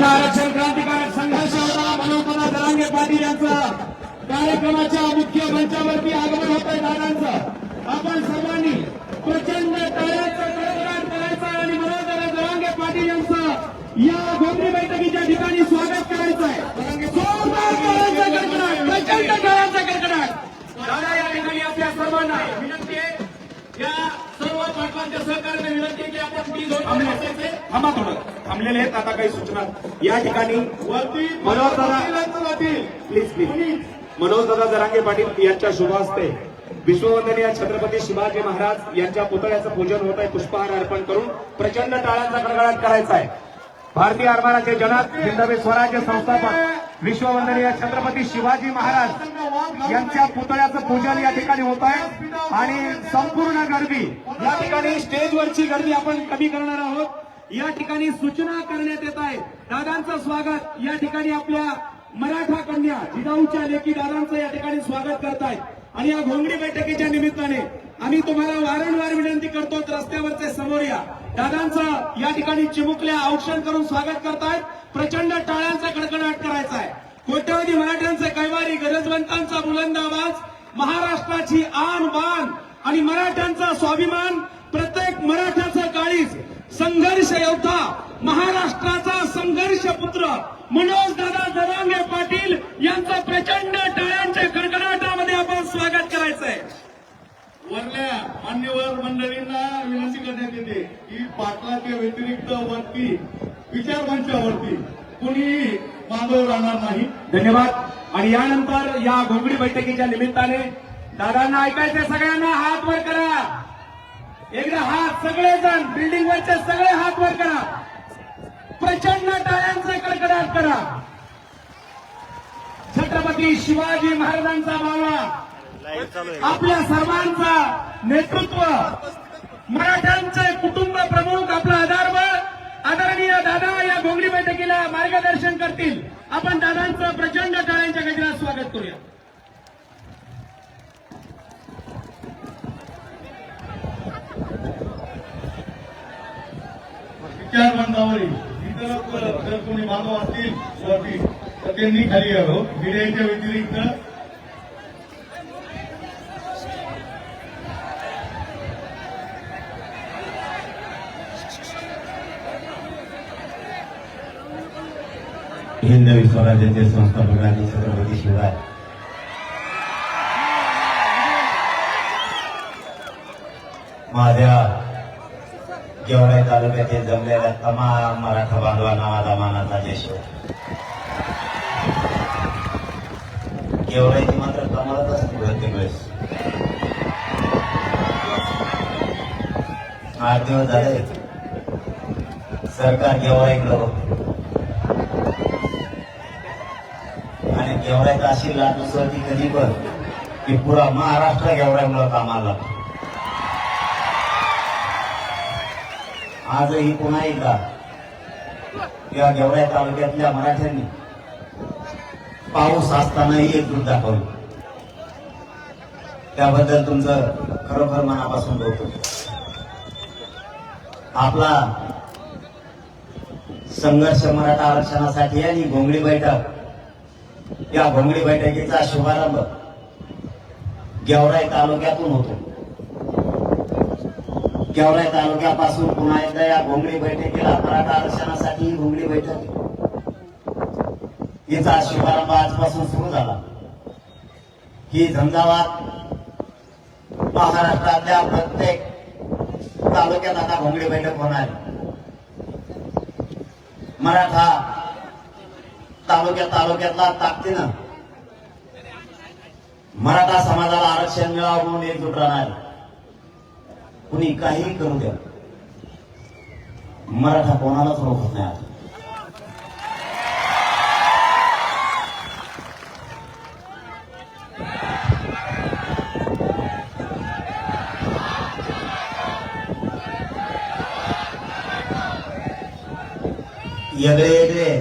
मराठा आरक्षण क्रांतिकारक संघर्ष होता मनोज जरांगे पाटील यांचा कार्यक्रमाच्या मुख्य मंचावरती आगमन होतंय दादांचं। आपण सर्वांनी प्रचंड टाळ्यांचा कडकडाट करायचा आणि मनोज जरांगे पाटील यांचं या घोंगडी बैठकीच्या ठिकाणी स्वागत करायचं आहे। जोरदार टाळ्यांचा कडकडाट, प्रचंड टाळ्यांचा कडकडाट। दादा या ठिकाणी आपल्या सर्वांना विनंती आहे, या सर्व पाटलांच्या सहकार्याने विनंती की आपण थांबा थोडं थांबलेले आहेत। आता काही सूचना या ठिकाणी मनोज दादा प्लीज मनोज दादा जरांगे पाटील यांच्या शुभ हस्ते विश्ववंदनीय छत्रपती शिवाजी महाराज यांच्या पुतळ्याचं पूजन होत आहे। पुष्पहार अर्पण करून प्रचंड टाळ्यांचा कडकडाट करायचा आहे। भारतीय आरमाराचे जनक हिंदवी स्वराज्य संस्थापक विश्ववंदनीय छत्रपती शिवाजी महाराज यांच्या पुतळ्याचं पूजन या ठिकाणी होत आहे आणि संपूर्ण गर्दी या ठिकाणी स्टेजवरची गर्दी आपण कमी करणार आहोत। या ठिकाणी सूचना करण्यात येत आहे। दादांचं स्वागत या ठिकाणी आपल्या मराठा कन्या जिजाऊच्या लेकी दादांचं या ठिकाणी स्वागत करतायत आणि या घोंगडी बैठकीच्या निमित्ताने आम्ही तुम्हाला वारंवार विनंती करतो, रस्त्यावरचे समोर या। दादांचं या ठिकाणी चिमुकल्या औक्षण करून स्वागत करतायत। प्रचंड टाळ्यांचा कडकडाट करायचा आहे। कोट्यवधी मराठ्यांचे कैवारी, गरजवंतांचा बुलंद आवाज, महाराष्ट्राची आन बान आणि मराठ्यांचा स्वाभिमान, प्रत्येक मराठ्याचं काळीज, संघर्ष योद्धा, महाराष्ट्राचा संघर्ष पुत्र मनोज दादा जरांगे पाटील यांचं प्रचंड टाळ्यांच्या कडकडाटामध्ये आपण स्वागत करायचंय। वरल्या मान्यवर मंडळींना विनंती करण्यात येते की पाटलाच्या व्यतिरिक्त वरती विचारमंचावरती कुणी मागं राहणार नाही। धन्यवाद। आणि यानंतर या घोंगडी बैठकीच्या निमित्ताने दादांना ऐकायचे, सगळ्यांना हात वर करा। एकदा हात सगळेजण बिल्डिंगवरचे सगळे हात वर करा। प्रचंड टाळ्यांचा कडकडाट करा। छत्रपती शिवाजी महाराजांचा बाळा, आपल्या सर्वांचा नेतृत्व, मराठ्यांचे कुटुंब प्रमुख, आपला आधारबळ आदरणीय दादा या घोंगडी बैठकीला मार्गदर्शन करतील। आपण दादांचं प्रचंड टाळ्यांच्या गजरात स्वागत करूया। विचार मंचावरील इतर जर कोणी मागव असतील वरती तर त्यांनी खाली यावं। मीडियाच्या व्यतिरिक्त हिंदवी स्वराज्याचे संस्थापक राजे छत्रपती शिवाय माझ्या गेवराई तालुक्यातील जमलेल्या तमाम मराठा बांधवांना माझा मानाचा जय। गेवराईची मात्र कमालच असते प्रत्येक वेळेस। 8 दिवस झाले सरकार गेवराईकडे बघतो आणि गेवराईचा अशी लाट उसळती कधी पण की पुरा महाराष्ट्र गेवराईमुळे कामाला लागतो। आजही पुन्हा एकदा या गेवराई तालुक्यातल्या मराठ्यांनी पाऊस असतानाही एकजूट दाखवली, त्याबद्दल तुमचं खरोखर मनापासून कौतुक। आपला संघर्ष मराठा आरक्षणासाठी आणि घोंगडी बैठक, या घोंगडी बैठकीचा शुभारंभ गेवराई तालुक्यातून होतो। गेवराई तालुक्यापासून पुन्हा एकदा या घोंगडी बैठकीला मराठा आरक्षणासाठी ही घोंगडी बैठक हिचा शुभारंभ आजपासून सुरू झाला। ही झंझावात महाराष्ट्रातल्या प्रत्येक तालुक्यात आता घोंगडी बैठक होणार। मराठा तालुक्यातला ताकदीनं मराठा समाजाला आरक्षण मिळावं म्हणून एकजूट राहणार। कुणी काहीही करू द्या, मराठा कोणालाच रोखत नाही। वेगळे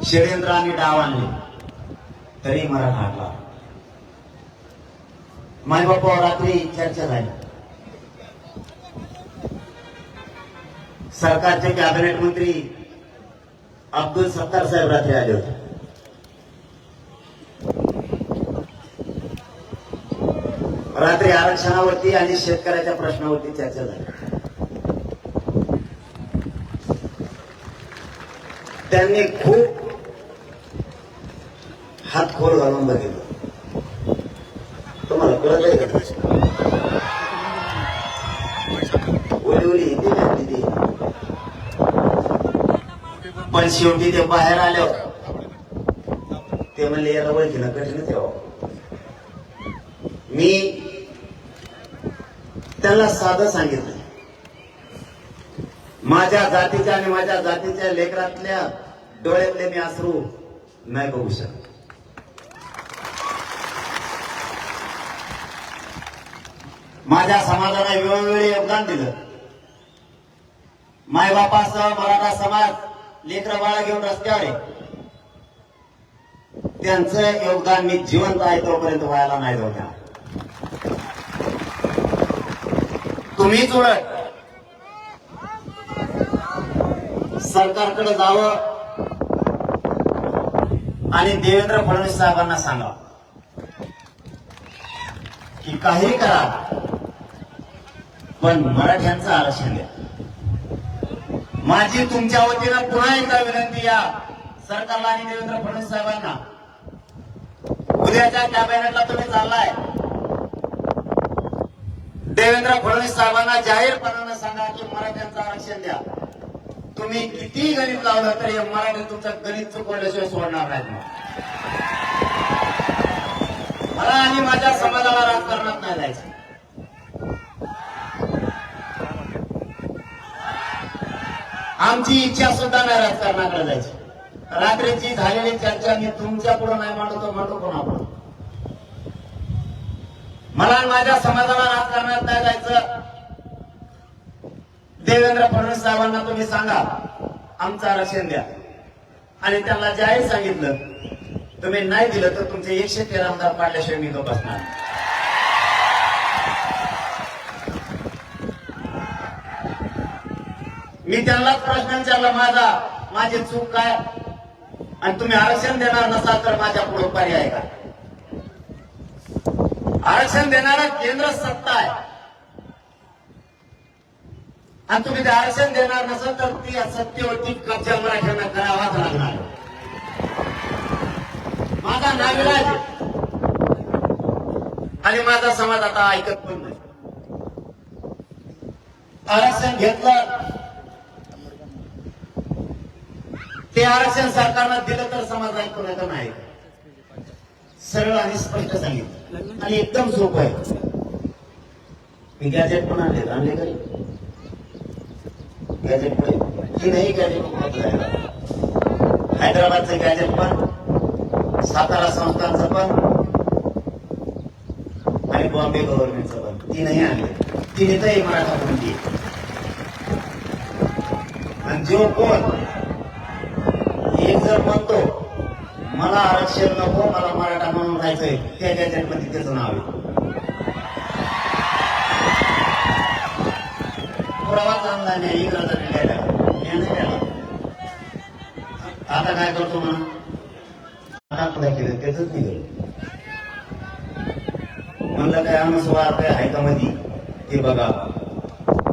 षडयंत्र आणि डाव आणले तरी मराठा हटला। मायबापावर रात्री चर्चा झाली। सरकारचे कॅबिनेट मंत्री अब्दुल सत्तार साहेब रात्री आले होते. रात्री आरक्षणावरती आणि शेतकऱ्याच्या प्रश्नावरती चर्चा झाली. त्यांनी खूप हात खोल घालून बघितलं. तुम्हाला कळत आहे का? ओली ओली हिंदी नाही ती. पण शेवटी ते बाहेर आले. ते म्हणले याला ओळखीनं कठीणच यावं. मी त्यांना साधं सांगितलं, माझ्या जातीच्या आणि माझ्या जातीच्या लेकरातल्या डोळ्यातले मी अश्रू नाही बघू शकत. माझ्या समाजाला वेळोवेळी योगदान दिलं. मायबापासह मराठा समाज लेकरं बाळा घेऊन रस्त्यावर आहे. त्यांचं योगदान मी जिवंत आहे तोपर्यंत व्हायला नाही देऊ. तुम्हीच उलट सरकारकडे जावं आणि देवेंद्र फडणवीस साहेबांना सांगा की काही करा, पण मराठ्यांचं आरक्षण द्या. माझी तुमच्या वतीनं पुन्हा एकदा विनंती या सरकारला आणि देवेंद्र फडणवीस साहेबांना, उद्याच्या कॅबिनेटला तुम्ही चाललाय, देवेंद्र फडणवीस साहेबांना जाहीरपणानं सांगा की मराठ्यांचं आरक्षण द्या. तुम्ही किती गणित लावलं तरी मराठी तुमचं गणित चुकवल्याशिवाय सोडणार नाहीत. मला आणि माझ्या समाजाला राजकारणात नाही जायचं. आमची इच्छा सुद्धा नाही राजकारणाकडे जायची. रात्रीची झालेली चर्चा मी तुमच्या पुढे नाही मांडतो कोणापुढे. मला आणि माझ्या समाजाला राजकारणात नाही जायचं. देवेंद्र फडणवीस साहेबांना तुम्ही सांगा आमचं आरक्षण द्या, आणि त्यांना जाहीर सांगितलं तुम्ही नाही दिलं तर तुमचे 113 आमदार पाडल्याशिवाय मी गप्प बसणार. मी त्यांनाच प्रश्न विचारला, माझी चूक काय, आणि तुम्ही आरक्षण देणार नसाल तर माझ्या पुढे पर्याय काय? आरक्षण देणारा केंद्र सत्ता आहे, आणि तुम्ही ते आरक्षण देणार नसाल तर ती सत्तेवरती कब्जा मराठ्यांना करावाच लागणार. माझा नाविलाज आणि माझा समाज आता ऐकत पण नाही. आरक्षण घेतलं, ते आरक्षण सरकारनं दिलं तर समाज ऐकून येत नाही. सरळ आणि स्पष्ट सांगितलं आणि एकदम सोपं आहे. मी गॅजेट पण आणले घरी. गॅजेट पुढे नाही, गॅजेट हैदराबादचं गॅजेट पण, सातारा संस्थांचं पण, आणि बॉम्बे गव्हर्नमेंटचं पण, तीनही आणले. तिन्हीतही मराठा कोणती. आणि जो कोण एक जर म्हणतो मला आरक्षण नको, मला मराठा म्हणून राहायचंय, त्या गॅजेट मध्ये त्याचं नाव आहे. पुरावाच आणला नाही, इंग्रजांनी लिहायला नाही द्यायला. आता काय करतो म्हणून आता पुढे केलं त्याच निघालं. म्हणलं काय अनुस्वार काय आहे का मध्ये ते बघा,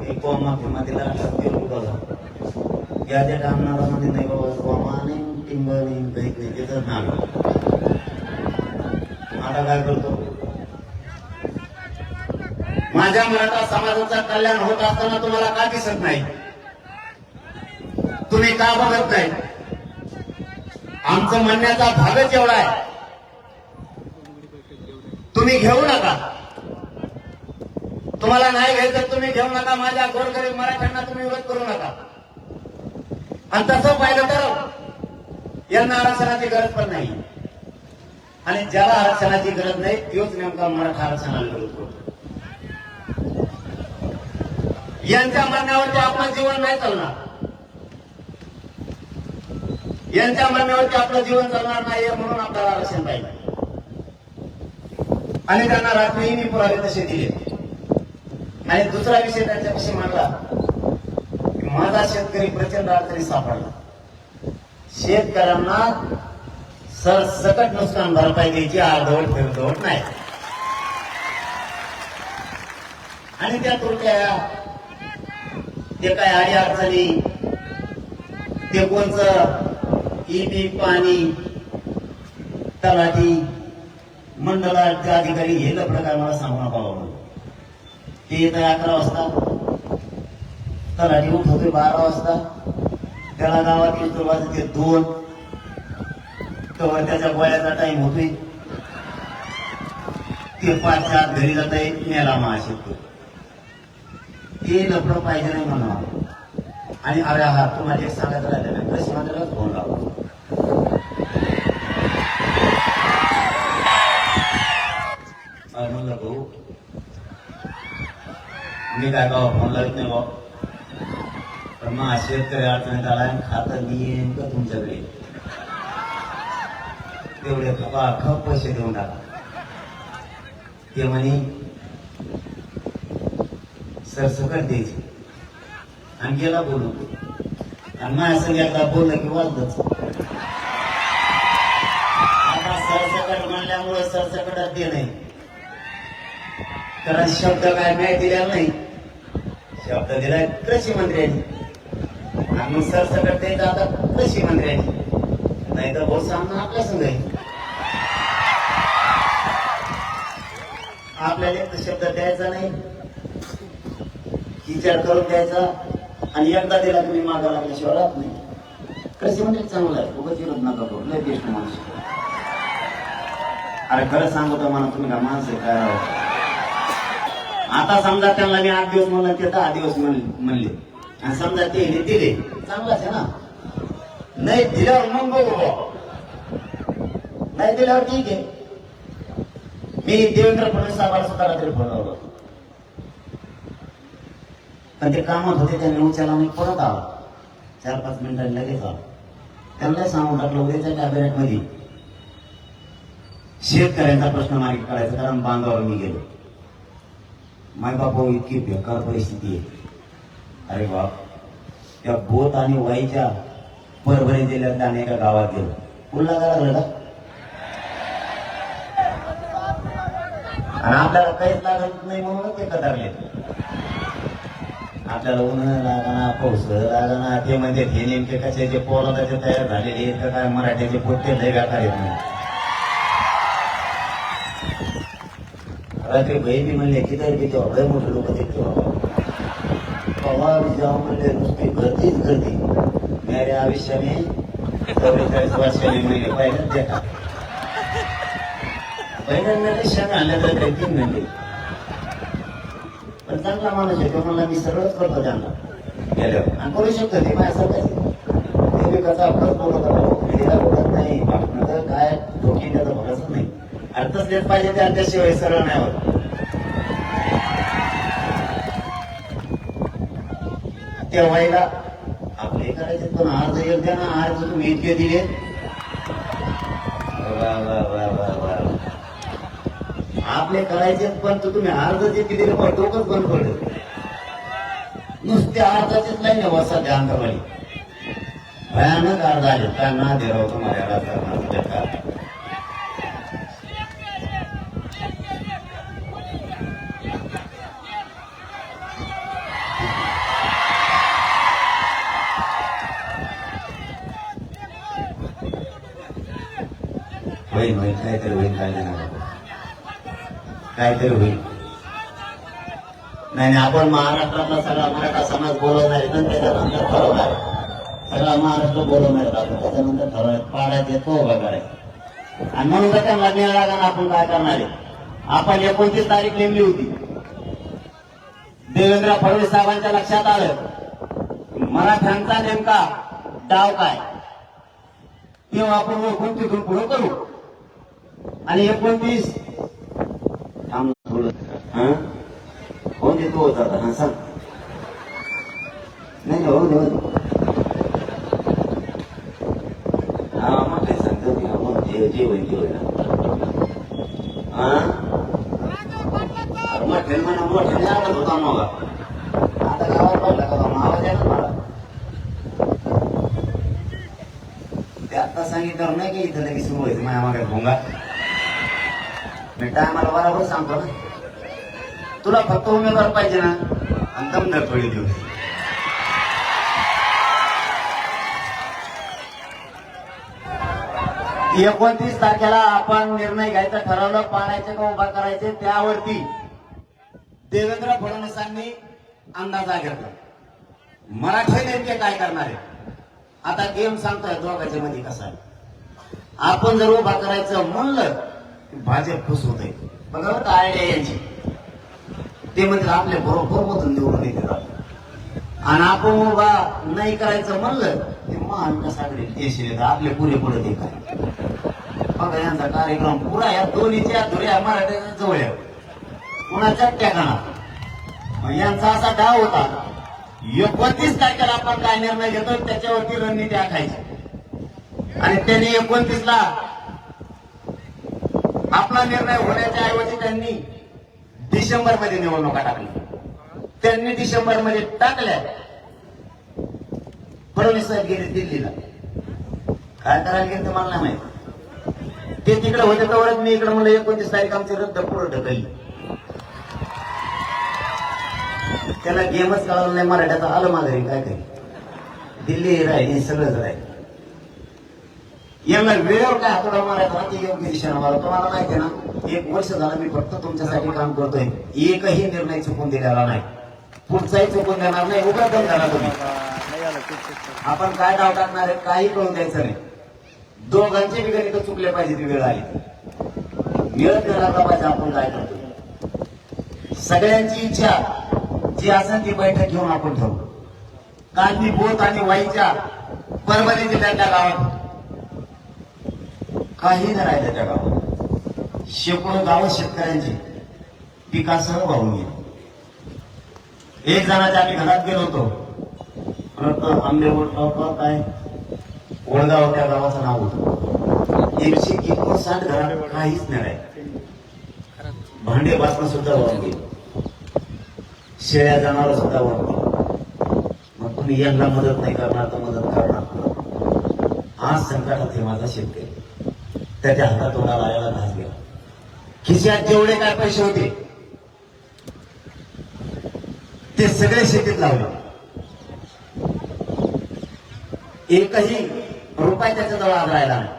एक कोमा मध्ये बघा. गॅजेट आणणारा मध्ये नाही बाबा, कोमा नाही, टिंब नाही, काही नाही, त्याच नाव. आता काय करतो, माझ्या मराठा समाजाचं कल्याण होत असताना तुम्हाला का दिसत नाही? तुम्ही का बघत नाही? आमचं म्हणण्याचा भागच एवढा आहे, तुम्ही घेऊ नका. तुम्हाला नाही घ्यायचं तुम्ही घेऊ नका. माझ्या गोरगरीब मराठ्यांना तुम्ही विरोध करू नका. आणि तसं पाहिलं तर यांना आरक्षणाची गरज पण नाही, आणि ज्याला आरक्षणाची गरज नाही तोच नेमका मराठा आरक्षणाला विरोध करतो. यांच्या म्हणण्यावरती आपलं जीवन नाही चालणार. यांच्या म्हणण्यावरती आपलं जीवन चालणार नाही म्हणून आपल्याला आरक्षण पाहिजे. आणि त्यांना रात्रीही मी पुरावे तसे दिले. आणि दुसरा विषय त्यांच्याविषयी मांडला, माझा शेतकरी प्रचंड अडचणी सापडला. शेतकऱ्यांना सरसकट नुकसान भरपाई द्यायची, अर्धवट फिरधवट नाही. आणि त्या तुरट्या ते काय आडी अडचणी, ते कोणचं ई पाणी, तलाठी, मंडळाचे अधिकारी हे प्रकार मला सांगू नका बाबा. ते येत 11 वाजता, तलाठी उठवतोय 12 वाजता, त्याला गावात येतो वाजते 2, तेव्हा त्याच्या गोळ्याचा टाइम होतोय, ते 5च्या आत घरी जात आहे, मेला महाशेत. ते लफडं पाहिजे नाही म्हणा. आणि अरे हा तुम्हाला एक सांगायचं राहिलं ना, कृषी मंत्र्यालाच फोन लावा. म्हणलं भाऊ मी काय गावा फोन लावत नाही भाऊ, पण मग शेतकरी अडचणीत आलाय, खातं येईन का तुमच्याकडे, तेवढे खप पैसे देऊन टाका. ते म्हणे सरसकट द्यायचे. आणि गेला बोलून, आणि माझ्या संग एकदा बोललं की वाजतच. आता सरसकट म्हणल्यामुळे सरसकटात ते नाही, कारण शब्द काय नाही दिलेला नाही, शब्द दिलाय कृषी मंत्र्यांनी. आणि मग सरसकट द्यायचं आता कृषी मंत्र्यांनी, नाही तर भाऊ सामना आपल्या संग आहे. आपल्याला एक शब्द द्यायचा नाही, विचार करून द्यायचा, आणि एकदा दिला तुम्ही मागा लागल्याशिवाय राहत नाही. कृषी मंत्री चांगलं आहे, उगाच विरोध नका करू, लय बेस्ट माणूस. अरे खरं सांगतो मला, तुम्ही का माणसं काय. आता समजा त्यांना मी 8 दिवस म्हणलं, ते 10 दिवस म्हणले, आणि समजा ते दिले, चांगलाच आहे ना. नाही दिल्यावर मग बघू, नाही दिल्यावर ठीक आहे. मी देवेंद्र फडणवीस साहेबांना सुद्धा रात्री फोन लावला, पण ते कामात होते, त्यांनी उचलला मी परत आला. 4-5 मिनिटांनी लगेच आला. त्यांना सांगून टाकलं उद्याच्या कॅबिनेटमध्ये शेतकऱ्यांचा प्रश्न मार्गी काढायचा, कारण बांधावर मी गेलो. माय बापा इतकी बेकार परिस्थिती आहे. अरे बाप, त्या बोत आणि वाईच्या परभणी जिल्ह्यातल्या अनेका गावात गेलो. पुन्हा काय लागलं का, आणि आपल्याला काहीच लागत नाही म्हणून ते कदारले. आपल्याला उन्हाळा लागणार, पाऊस लागणार, ते म्हणजे हे नेमके कशाचे पोरं त्याचे तयार झालेले तर काय मराठ्याचे पोटे लय गाकार येत नाही. रात्री बहिणी म्हणले की तरी तेव्हा लय मोठे लोक देखते बाबा जेव्हा म्हणले नुसती गर्दीच गर्दी. मेऱ्या आयुष्याने 44 वर्षाने म्हणले पहिल्याच देखा. बहिणांना क्षण आणल्या तर 3 म्हणले, पण चांगला माणूस आहे तो, मला मी सगळंच करतो त्यांना गेल्यावर, आणि करू शकतो ते माझ्यासारखं. ते विकाचा अपघात बोलत पिढीला बोलत नाही, काय डोकी त्याचं बघायचं नाही. अर्थच देत पाहिजे ते, त्याशिवाय सरळ नाही होत. त्या वाईला आपले करायचे, पण अर्ज एक द्या ना, अर्ज तुम्ही इतके दिले. आपले करायचे पण तुम्ही अर्ज जे दिले पण डोकंच बंद पडलं. नुसते अर्जाचेच नाही ना वसा ध्यान करवाली, भयानक अर्ज आले. त्यांना देराव तुम्हाला होईल होईल, काहीतरी होईल, काय नाही काहीतरी होईल. नाही आपण महाराष्ट्रातला सगळा मराठा समाज बोलवणार, त्याच्यानंतर ठरवणार, सगळा महाराष्ट्र बोलवणार आपण, त्याच्यानंतर ठरवणार पाडायचे तो उभा करायचा. आणि म्हणून तर त्यांना मिळाला आपण काय करणार आहे. आपण 29 तारीख नेमली होती, देवेंद्र फडणवीस साहेबांच्या लक्षात आलं मराठ्यांचा नेमका डाव काय, तेव्हा आपण ओळखून तिथून पुढे करू. आणि 29 कोण देतो होता, हा सांग. नाही हो हा मग काही सांगतो मी, मग जे होईल ते होईल. मग म्हणा मोठ्याने आडत होता मग, आता गावात पडला का आवाज आहे ना मला. आता सांगितलं नाही की इथं लगेच सुरू व्हायचं माझ्या मागे भोंगा. मी टायमाला बरोबर सांगतो ना. तुला फक्त उमेदवार पाहिजे ना आणि दमदार थोडी देऊ. एकोणतीस तारखेला आपण निर्णय घ्यायचा ठरवलं, पाडायचे का उभा करायचे. त्यावरती देवेंद्र फडणवीसांनी अंदाजा घेतला. मराठे नेमके काय करणार आहे. आता गेम सांगतोय दोघांच्या मध्ये कसा आहे. आपण जर उभा करायचं म्हणलं भाजप खुश होते. बघा बरं आयडिया यांची. ते म्हणजे आपल्या बरोबर मधून निवडून येते. आणि आपण उभा नाही करायचं म्हणलं ते महाविकास आघाडी देश आपले पुरे पुढे ते काय. बघा यांचा कार्यक्रम पुरा या दोन्हीच्या धुऱ्या मराठ्याच्या जवळ आहे. कुणाच्या ठिकाणा यांचा असा डाव होता. 29 तारखेला आपण काय निर्णय घेतो त्याच्यावरती रणनीती आखायची. आणि त्यांनी 29ला आपला निर्णय होण्याच्या ऐवजी त्यांनी डिसेंबर मध्ये निवडणुका टाकल्या. त्यांनी डिसेंबर मध्ये टाकल्या. फडणवीस साहेब गेले दिल्लीला. काय करायला गेले ते मला नाही माहित. ते तिकडे होते तेवढंच मी इकडे म्हणलं 29 तारीख आमची रद्द पुढे ढकलली. त्याला गेमच कळलं नाही मराठ्याचा. आलं माघारी काय काही दिल्ली राहील सगळंच राहील. यांना वेळेवर काय हातोडा मारायचा ते योग्य दिशेनं मारा. तुम्हाला माहिती आहे ना 1 वर्ष झालं मी फक्त तुमच्यासाठी काम करतोय. एकही निर्णय चुकून दिलेला नाही. पुढचाही चुकून देणार नाही. उभा पण झाला तुम्ही. आपण काय डाव टाकणार आहे काही कळून द्यायचं नाही. दोघांचे बी गणित चुकले पाहिजे. ती वेळ आली मिळत देणार पाहिजे. आपण काय करतो सगळ्यांची इच्छा जी असेल ती बैठक घेऊन आपण ठरवू. काल मी बोथ आणि वाईच्या परभणी जिल्ह्यातल्या गावात काही नाही राहिलं. त्या गावात शेकडो गावं शेतकऱ्यांची पिकासह वाहून गेली. एक जणाच्या आम्ही घरात गेलो होतो. आंबेवड काय वडगाव त्या गावाचं नाव होतं. 159 घरात काहीच नाही राहिलं. भांडे बासणं सुद्धा वाहून गेली. शेळ्या जनावर सुद्धा वाहून गेली. मग तुम्ही यांना मदत नाही करणार तर मदत करणार. आज संकटात हे माझा शेतकरी त्याच्या हातात तोंडाला आलेला घास गेला. खिशात जेवढे काय पैसे होते ते सगळे शेतीत लावले. एकही रुपया त्याच्याजवळ आज राहिला नाही.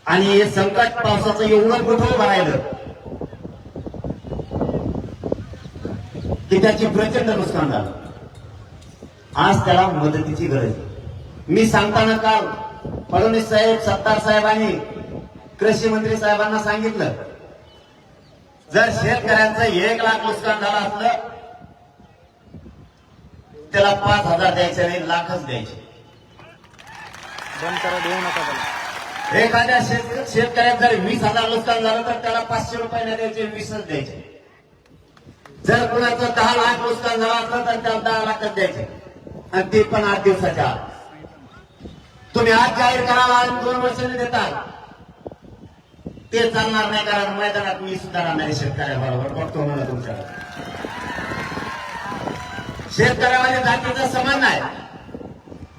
आणि हे संकट पावसाचं एवढं कुठं भरायलं की त्याची प्रचंड नुकसान झालं. आज त्याला मदतीची गरज आहे. मी सांगताना काल फडणवीस साहेब सत्तार साहेबांनी कृषी मंत्री साहेबांना सांगितलं जर शेतकऱ्यांचं 1 लाख नुकसान झालं असलं त्याला 5,000 द्यायचे नाही, लाखच द्यायचे. एखाद्या शेतकऱ्यात जर 20,000 नुकसान झालं तर त्याला 500 रुपये नाही द्यायचे, 20च द्यायचे. जर कुणाचं 10 लाख नुकसान झालं असलं तर त्याला 10 लाखच द्यायचे. आणि ते पण 8 दिवसाच्या आत. तुम्ही आज जाहीर कराल आणि 2 वर्षांनी देताल ते चालणार नाही. कारण मैदानात मी सुद्धा राहणारे शेतकऱ्याबरोबर बघतो म्हणून तुमच्याकडे शेतकऱ्यामध्ये जातीचा समान नाही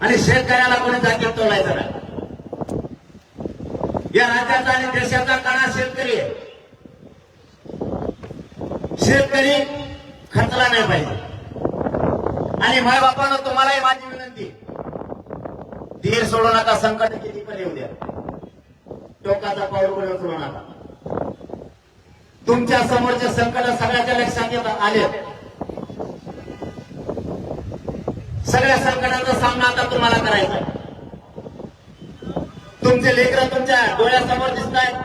आणि शेतकऱ्याला कोणी जातीत तोलायचं नाही. या राज्याचा आणि देशाचा कणा शेतकरी आहे. शेतकरी खचला नाही पाहिजे. आणि मायबापानं तुम्हालाही माझी विनंती धीर सोडू नका. संकट किती पण येऊ द्या. टोकाचा पाऊल पण उचलू नका. तुमच्या समोरचे संकट सगळ्याच्या लक्षात आले. सगळ्या संकटाचा सामना आता तुम्हाला करायचा. तुमचे लेकरं तुमच्या डोळ्यासमोर दिसत आहेत.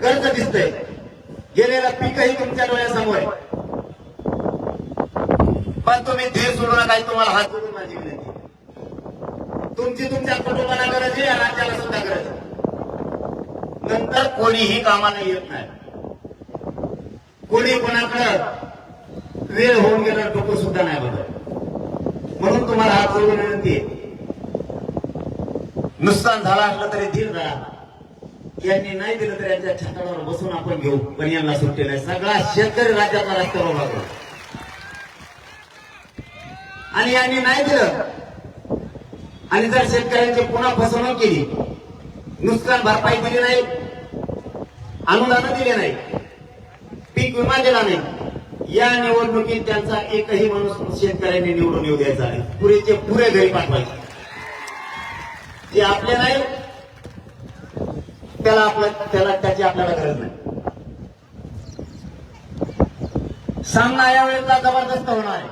कर्ज दिसतंय. गेलेलं पीकही तुमच्या डोळ्यासमोर आहे. पण तुम्ही धीर सोडू नका. तुम्हाला हात जोडून माझी विनंती. तुमची तुमच्या कुटुंबाला गरज आहे, राज्याला सुद्धा गरज आहे. नंतर कोणीही कामाला येत नाही. कोणी कोणाकडं वेळ होऊन गेलं डोकं सुद्धा नाही बघत. म्हणून तुम्हाला हात जोडून विनंती आहे. नुकसान झालं असलं तरी धीर धरा. यांनी नाही दिलं तर यांच्या छतावर बसून आपण घेऊ. पण यांना सुट्टी नाही. सगळा शेतकरी राज्याचा रस्त्यावर उभा करू. आणि यांनी नाही दिलं आणि जर शेतकऱ्यांची पुन्हा फसवणूक केली, नुकसान भरपाई दिली नाही, अनुदान दिले नाही, पीक विमा दिला नाही, या निवडणुकीत त्यांचा एकही माणूस शेतकऱ्यांनी निवडून येऊ द्यायचा नाही. पुरेचे पुरे घरी पाठवायचे. जे आपले नाही त्याची आपल्याला गरज नाही. सामना यावेळेला जबरदस्त होणार आहे.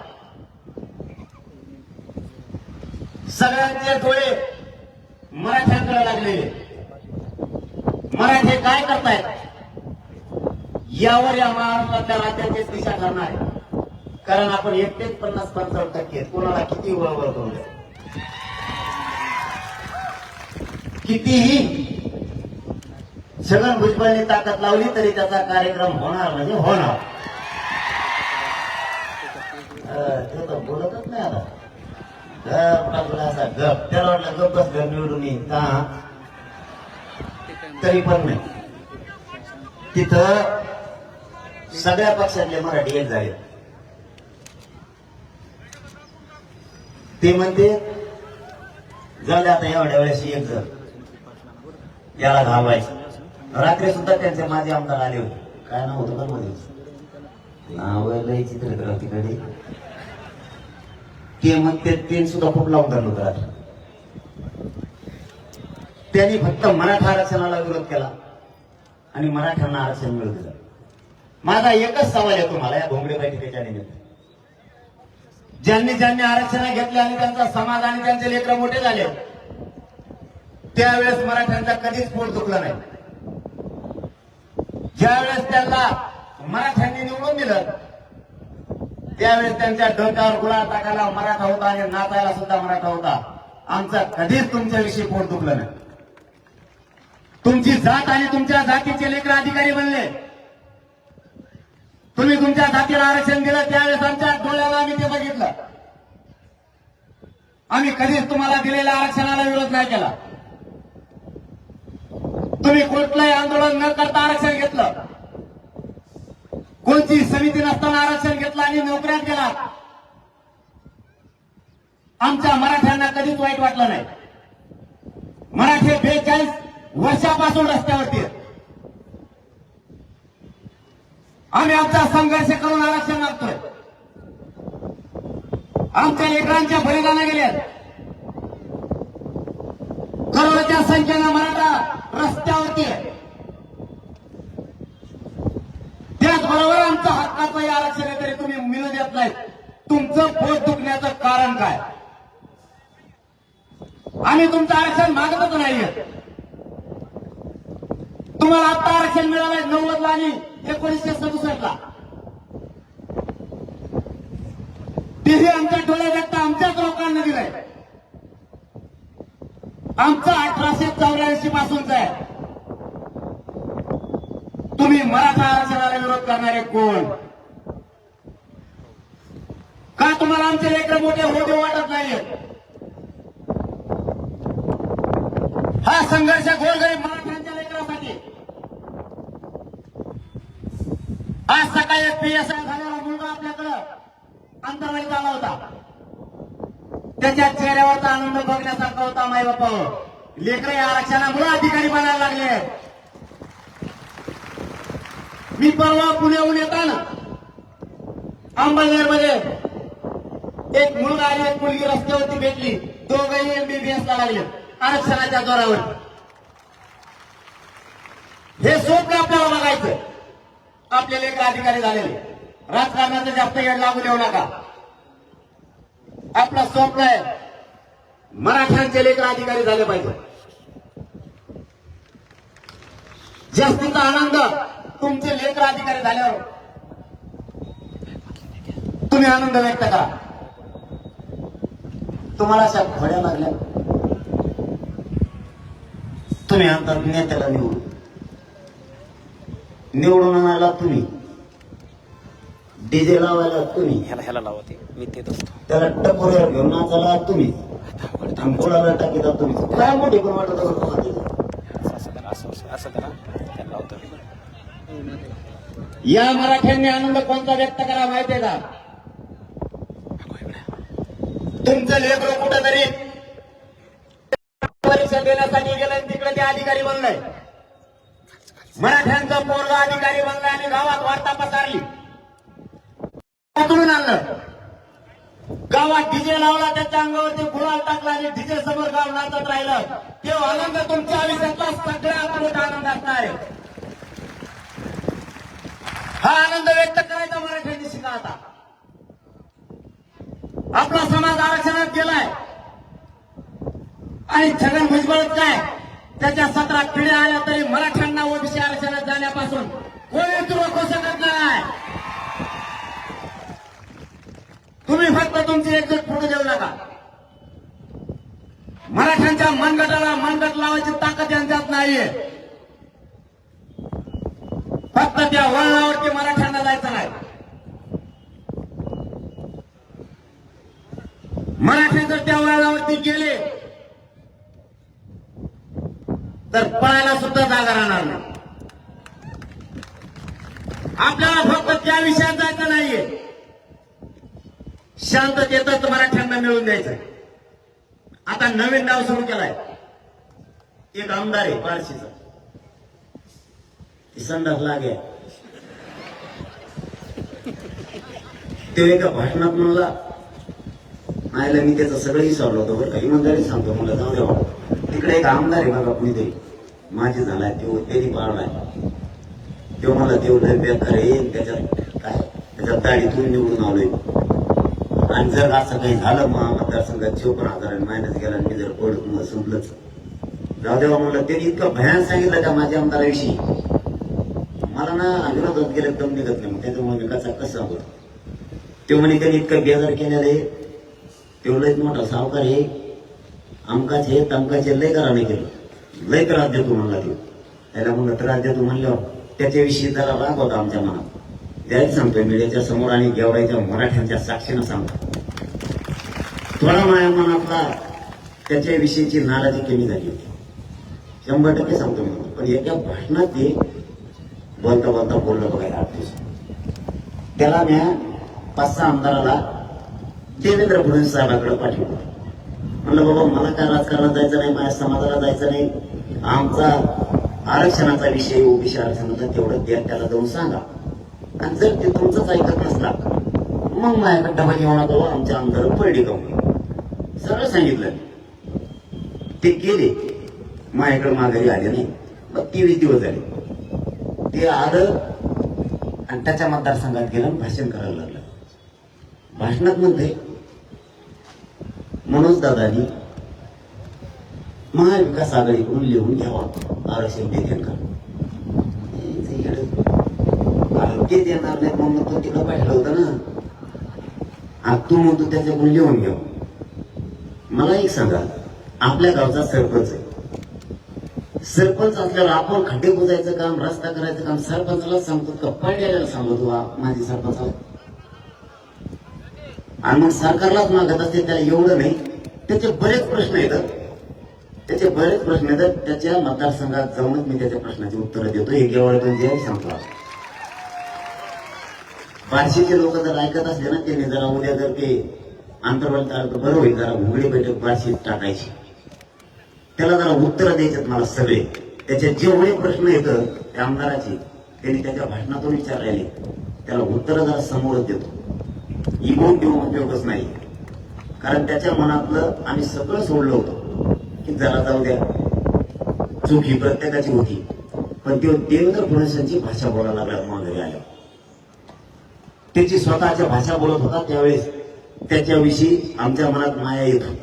सगळ्यांचे डोळे मराठ्यांकडे लागलेले. मराठे काय करतायत यावर या महाराष्ट्रातल्या राज्याची दिशा करणार आहे. कारण आपण एकटेच 50-55% कोणाला किती वळवळ करू द्या, कितीही छगन भुजबळने ताकद लावली तरी त्याचा कार्यक्रम होणार म्हणजे होणार. ते तर बोलतच नाही आता. असा गप त्याला वाटलं गप बस घर निवडून येईल का, तरी पण नाही. तिथं सगळ्या पक्षातले मराठी एक झाले. ते म्हणते झाले आता एवढ्या वेळेस एक जण याला घालवायचं. रात्री सुद्धा त्यांचे माझे आमदार आले होते. काय नाव होतं का मध्ये, नाव लय चित्र तिकडे. ते म्हणते ते सुद्धा खूप लावून धरलं होतं रात्री. त्यांनी फक्त मराठा आरक्षणाला विरोध केला आणि मराठ्यांना आरक्षण मिळू दिलं. माझा एकच सवाल आहे तुम्हाला या भोंगडे बैठकीच्या निमित्त, ज्यांनी आरक्षण घेतले आणि त्यांचा समाज आणि त्यांचे लेकरं मोठे झाले, त्यावेळेस मराठ्यांचा कधीच पोट दुखलं नाही. ज्यावेळेस त्यांना मराठ्यांनी निवडून दिलं त्यावेळेस त्यांच्या डोक्यावर गुळा टाकायला मराठा होता आणि नाचायला सुद्धा मराठा होता. आमचा कधीच तुमच्याविषयी पोट दुखलं नाही. तुमची जात आणि तुमच्या जातीचे लेकर अधिकारी बनले. तुम्ही तुमच्या जातीला आरक्षण दिलं त्यावेळेस आमच्या डोळ्याला आम्ही ते बघितलं. आम्ही कधीच तुम्हाला दिलेल्या आरक्षणाला विरोध नाही केला. तुम्ही कुठलंही आंदोलन न करता आरक्षण घेतलं. कोणती समिती नसताना आरक्षण घेतलं आणि नोकऱ्यात गेला. आमच्या मराठ्यांना कधीच वाईट वाटलं नाही. मराठी 42 वर्षापासून रस्त्यावरती आहेत. आम्ही आमचा संघर्ष करून आरक्षण मागतोय. आमच्या लेकरांच्या बलिदान गेले. करोडोच्या संख्येनं मराठा रस्त्यावरती आहे. त्याचबरोबर आमचं हक्काचं आरक्षण आहे तरी तुम्ही मिळू देत नाही. तुमचं पोट दुखण्याचं कारण काय? आम्ही तुमचं आरक्षण मागतच नाहीये. तुम्हाला आता आरक्षण मिळालंय 90 ला आणि 1967 ला. तेही आमच्या डोळ्यात देखता आमच्याच लोकांना दिलंय. आमचं 1884 पासूनच आहे. तुम्ही मराठा आरक्षणाला विरोध करणारे कोण? का तुम्हाला आमचे लेकर मोठे होते वाटत नाहीये? हा संघर्ष गोरगरीब मराठ्यांच्या लेकरांसाठी. आज सकाळी PSI झालेला मुलगा आपल्याकडं अंतर्वाईत आला होता. त्याच्या चेहऱ्यावरचा आनंद बघण्यासारखा होता. माई बापावर लेकर या आरक्षणामुळे अधिकारी बनायला लागले. मी परवा पुण्याहून येताना अंबळनेरमध्ये एक मुलगा आणि एक मुलगी रस्त्यावरती भेटली. दोघंही MBBS ला लागले आरक्षणाच्या जोरावर. हे स्वप्न आपल्याला बघायचं. आपले लेकर अधिकारी झालेले. राजकारणाचं जास्त येड लागू देऊ नका. आपलं स्वप्न आहे मराठ्यांचे लेकर अधिकारी झाले पाहिजे. जास्तीचा आनंद तुमचे लेकर अधिकारी झाल्यावर तुम्ही आनंद व्यक्त करा. तुम्हाला अशा घोड्या लागल्या. तुम्ही आता नेत्याला निवडून आणायला तुम्ही, डीजे लावायला तुम्ही, ह्याला लावते मी ते असतो. त्याला टकोऱ्यावर घेऊन नाचायला तुम्ही, गोळाला टाकीला तुम्ही. काय मोठी पण वाटत असं करा त्याला लावतो. या मराठ्यांनी आनंद कोणता व्यक्त करा माहितीये का? तुमचं लेकरं कुठंतरी देण्यासाठी गेलंय, तिकडे ते अधिकारी बनलंय. मराठ्यांचा पोरगा अधिकारी बनलाय आणि गावात वार्ता पसरली. पकडून आणलं, गावात डीजे लावला, त्याच्या अंगावरती गुलाल टाकला आणि डीजे समोर गाव नाचत राहिलं. तेव्हा आनंद तुमच्या आयुष्यातला सगळ्यात मोठा आनंद असणार आहे. हा आनंद व्यक्त करायचा मराठ्यांनी शिका. आता आपला समाज आरक्षणात गेलाय आणि छगन भुजबळ काय त्याच्या 17 पिढ्या आल्या तरी मराठ्यांना ओबीसी आरक्षणात जाण्यापासून कोणी रोखू शकत नाही. तुम्ही फक्त तुमची एकजूट पुढे देऊ नका. मराठ्यांच्या मनगटाला मनगट लावायची ताकद यांच्यात नाहीये. फक्त त्या वळणावरती मराठ्यांना जायचं नाही. मराठी जर त्या वळणावरती गेले तर पळायला सुद्धा जागा राहणार नाही. आपल्याला फक्त त्या विषयात जायचं नाहीये, शांततेतच मराठ्यांना मिळून द्यायचं. आता नवीन डाव सुरू केलाय. एक आमदार आहे बार्शीचा, संडास लागे, ते एका भाषणात म्हणला, आयला मी त्याचं सगळं विसरलो होतो बरं. काही इमानदारी सांगतो, मला जाऊ द्या. तिकडे एक आमदार आहे बघा कुणीतरी, माझी झालाय तो, त्यांनी पाळलाय. तो मला तेव लय बेकार आहे, त्याच्यात काय त्याच्यात दाढीतून निवडून आलोय. आणि जर असं काही झालं मग मतदारसंघात 54,000 मायनस गेला, मी जर पडत मग संपलंच. जाऊ देवा म्हणलं. त्यांनी इतकं भयान सांगितलं त्या माझ्या आमदाराविषयी, मला ना विरोधात गेले दम निघत नाही. मग त्याच्यामुळे मी कसं सांगतो. ते म्हणे त्यांनी इतकं बेजार केलेलं आहे, तेवढं एक मोठा सावकार आहे, आमकाच हे तमकाचे लय करा नाही केलं, लय त्रास देतो म्हणला. ते त्याला म्हणलं त्रास देतो म्हणल्यावर त्याच्याविषयी जरा राग होता आमच्या मनात. त्याच सांगतोय मीडियाच्या समोर आणि गेवराईच्या मराठ्यांच्या साक्षीनं सांगतो. थोडा माझ्या मनातला त्याच्याविषयीची नाराजी कमी झाली होती, 100% सांगतो मी. पण एका भाषणात ते बोलता बोलता बोललं बघायला 8 दिवस. त्याला मी 5-6 आमदाराला देवेंद्र फडणवीस साहेबांकडे पाठवलं. म्हणलं बाबा मला काय राजकारणात जायचं नाही, माझ्या समाजाला जायचं नाही, आमचा आरक्षणाचा विषय ओबीसी आरक्षणाचा तेवढं द्या, त्याला जाऊन सांगा. आणि जर ते तुमचंच ऐकत नसला मग माझ्याकडे डबा घेऊन आलो, आमच्या आमदार पडली जाऊन सगळं सांगितलं. ते गेले, माझ्याकडे माघारी आले नाही. मग 23 दिवस झाले. ते आलं आणि त्याच्या मतदारसंघात गेलं आणि भाषण करायला लागलं. भाषणात म्हणते मनोज दादानी महाविकास आघाडीकडून लिहून घ्यावा आरक्षण देते का, ते देणार नाही मग तो तिला पाहिलं होतं ना. आता तू म्हणतो त्याच्याकडून लिहून घ्यावं. मला एक सांगा, आपल्या गावचा सरपंच आहे, सरपंच असल्यावर आपण खड्डे बुजायचं काम, रस्ता करायचं काम सरपंचाला सांगतो का पाड्याला सांगतो माझी सरपंचाला? आणि मग सरकारलाच मागत असते. त्याला एवढं नाही, त्याचे बरेच प्रश्न येतात, त्याच्या मतदारसंघात जाऊनच मी त्याच्या प्रश्नाची उत्तरं देतो. हे केवळ जे सांगतो. बार्शीचे लोक जर ऐकत असले ना, त्यांनी जरा उद्या जर ते आंतरवाली तर बरं होईल, जरा घुगडी बैठक बार्शीत टाकायची, त्याला जरा उत्तरं द्यायच्यात मला सगळे. त्याचे जेवढे प्रश्न येतं त्या आमदाराचे त्यांनी त्याच्या भाषणातून विचारलेले, त्याला उत्तरं जरा समोरच देतो. इगोन किंवा उपयोगच नाही, कारण त्याच्या मनातलं आम्ही सगळं सोडलं होतं की जरा जाऊ द्या, चूक ही प्रत्येकाची होती. पण ते देवेंद्र फडणवीसांची भाषा बोलायला लागला. मग घरी आल्या त्याची स्वतःच्या भाषा बोलत होता, त्यावेळेस त्याच्याविषयी आमच्या मनात माया येत होती.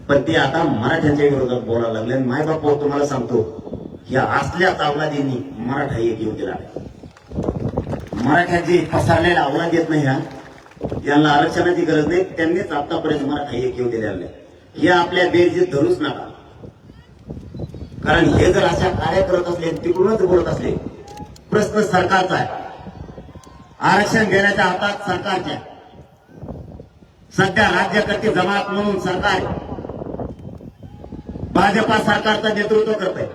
पण ते आता मराठ्यांच्या विरोधात बोलायला लागले. मायबाप तुम्हाला सांगतो, या असल्या अवलादींनी मराठा एक येऊ दिला. मराठ्याचे पसरलेला अवलाद येत नाही, यांना आरक्षणाची गरज नाही, त्यांनीच आतापर्यंत मराठा एक येऊ दिलेला. हे आपल्या बेरजीत धरूच नका, कारण हे जर अशा कार्य करत असले, तिकडूनच बोलत असले, प्रश्न सरकारचा आहे. आरक्षण घेण्याच्या हातात सरकारच्या. सध्या राज्यकर्ते जमात म्हणून सरकार भाजपा सरकारचं नेतृत्व करत आहे.